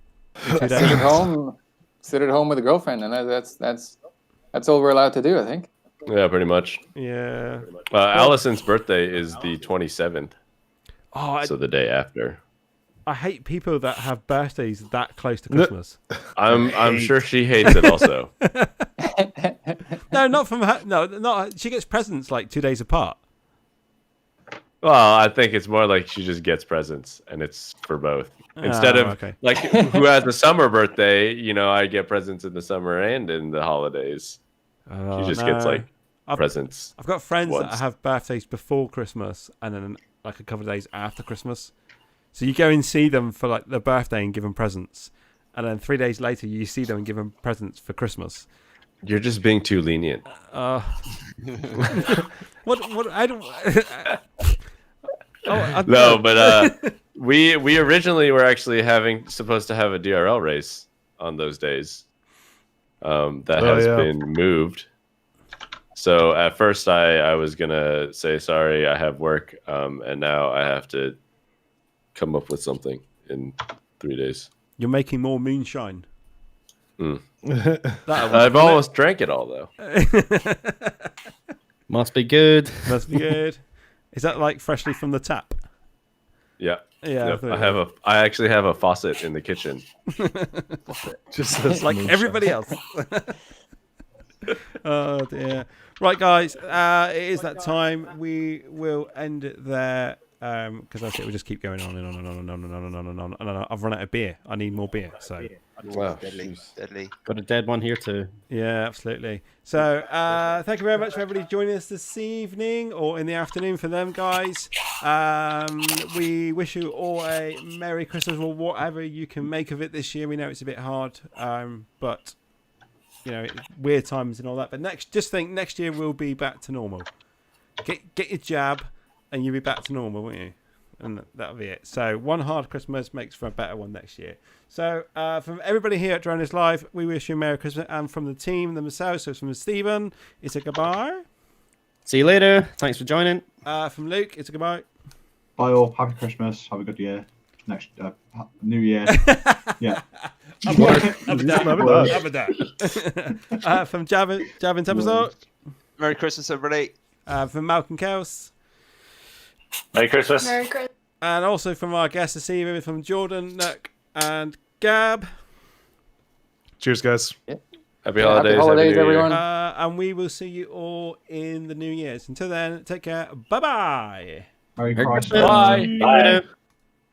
In 2 Sit days. at home. Sit at home with a girlfriend, and that's all we're allowed to do, I think. Yeah, pretty much. Yeah. Allison's birthday is the 27th. Oh, So the day after. I hate people that have birthdays that close to Christmas. I'm sure she hates it also. No, not from her. No, not. She gets presents like 2 days apart. Well, I think it's more like she just gets presents, and it's for both. Instead of okay. like who has a summer birthday, I get presents in the summer and in the holidays. She just gets like presents. I've got friends that once. have birthdays before Christmas and then like a couple of days after Christmas. So you go and see them for like their birthday and give them presents, and then 3 days later you see them and give them presents for Christmas. You're just being too lenient. What? I don't. No, but we originally were actually supposed to have a DRL race on those days. That has been moved. So at first I was gonna say sorry, I have work, and now I have to come up with something in 3 days. You're making more moonshine. I've almost drank it all though. Must be good. Must be good. Is that like freshly from the tap? Yeah. Yeah. Yep. I actually have a faucet in the kitchen. Just like everybody else. Oh dear. Right, guys. It is that time. We will end it there. Because that's it. We'll just keep going on and on and on and on and on and on and on. And I've run out of beer. I need more beer. So. Wow. Deadly. Got a dead one here too. Yeah, absolutely. So, thank you very much for everybody joining us this evening or in the afternoon for them, guys. We wish you all a Merry Christmas or whatever you can make of it this year. We know it's a bit hard, but weird times and all that. But just think next year we'll be back to normal. Get your jab, and you'll be back to normal, won't you? And that'll be it. So one hard Christmas makes for a better one next year. So from everybody here at Droneis Live, we wish you a Merry Christmas. And from the team themselves, so from Stephen, it's a goodbye. See you later. Thanks for joining. From Luke, it's a goodbye. Bye all. Happy Christmas. Have a good year. Next New Year. Yeah. From Javin Templestock. Merry Christmas, everybody. From Malcolm Kels. Merry Christmas. Merry Christmas. And also from our guest this evening, from Jordan, Nurk, and Gab. Cheers, guys. Happy holidays. Happy holidays, everyone. And we will see you all in the New Year's. Until then, take care. Bye-bye. Merry Christmas. Bye. Bye.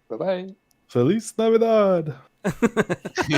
Bye bye. Feliz Navidad.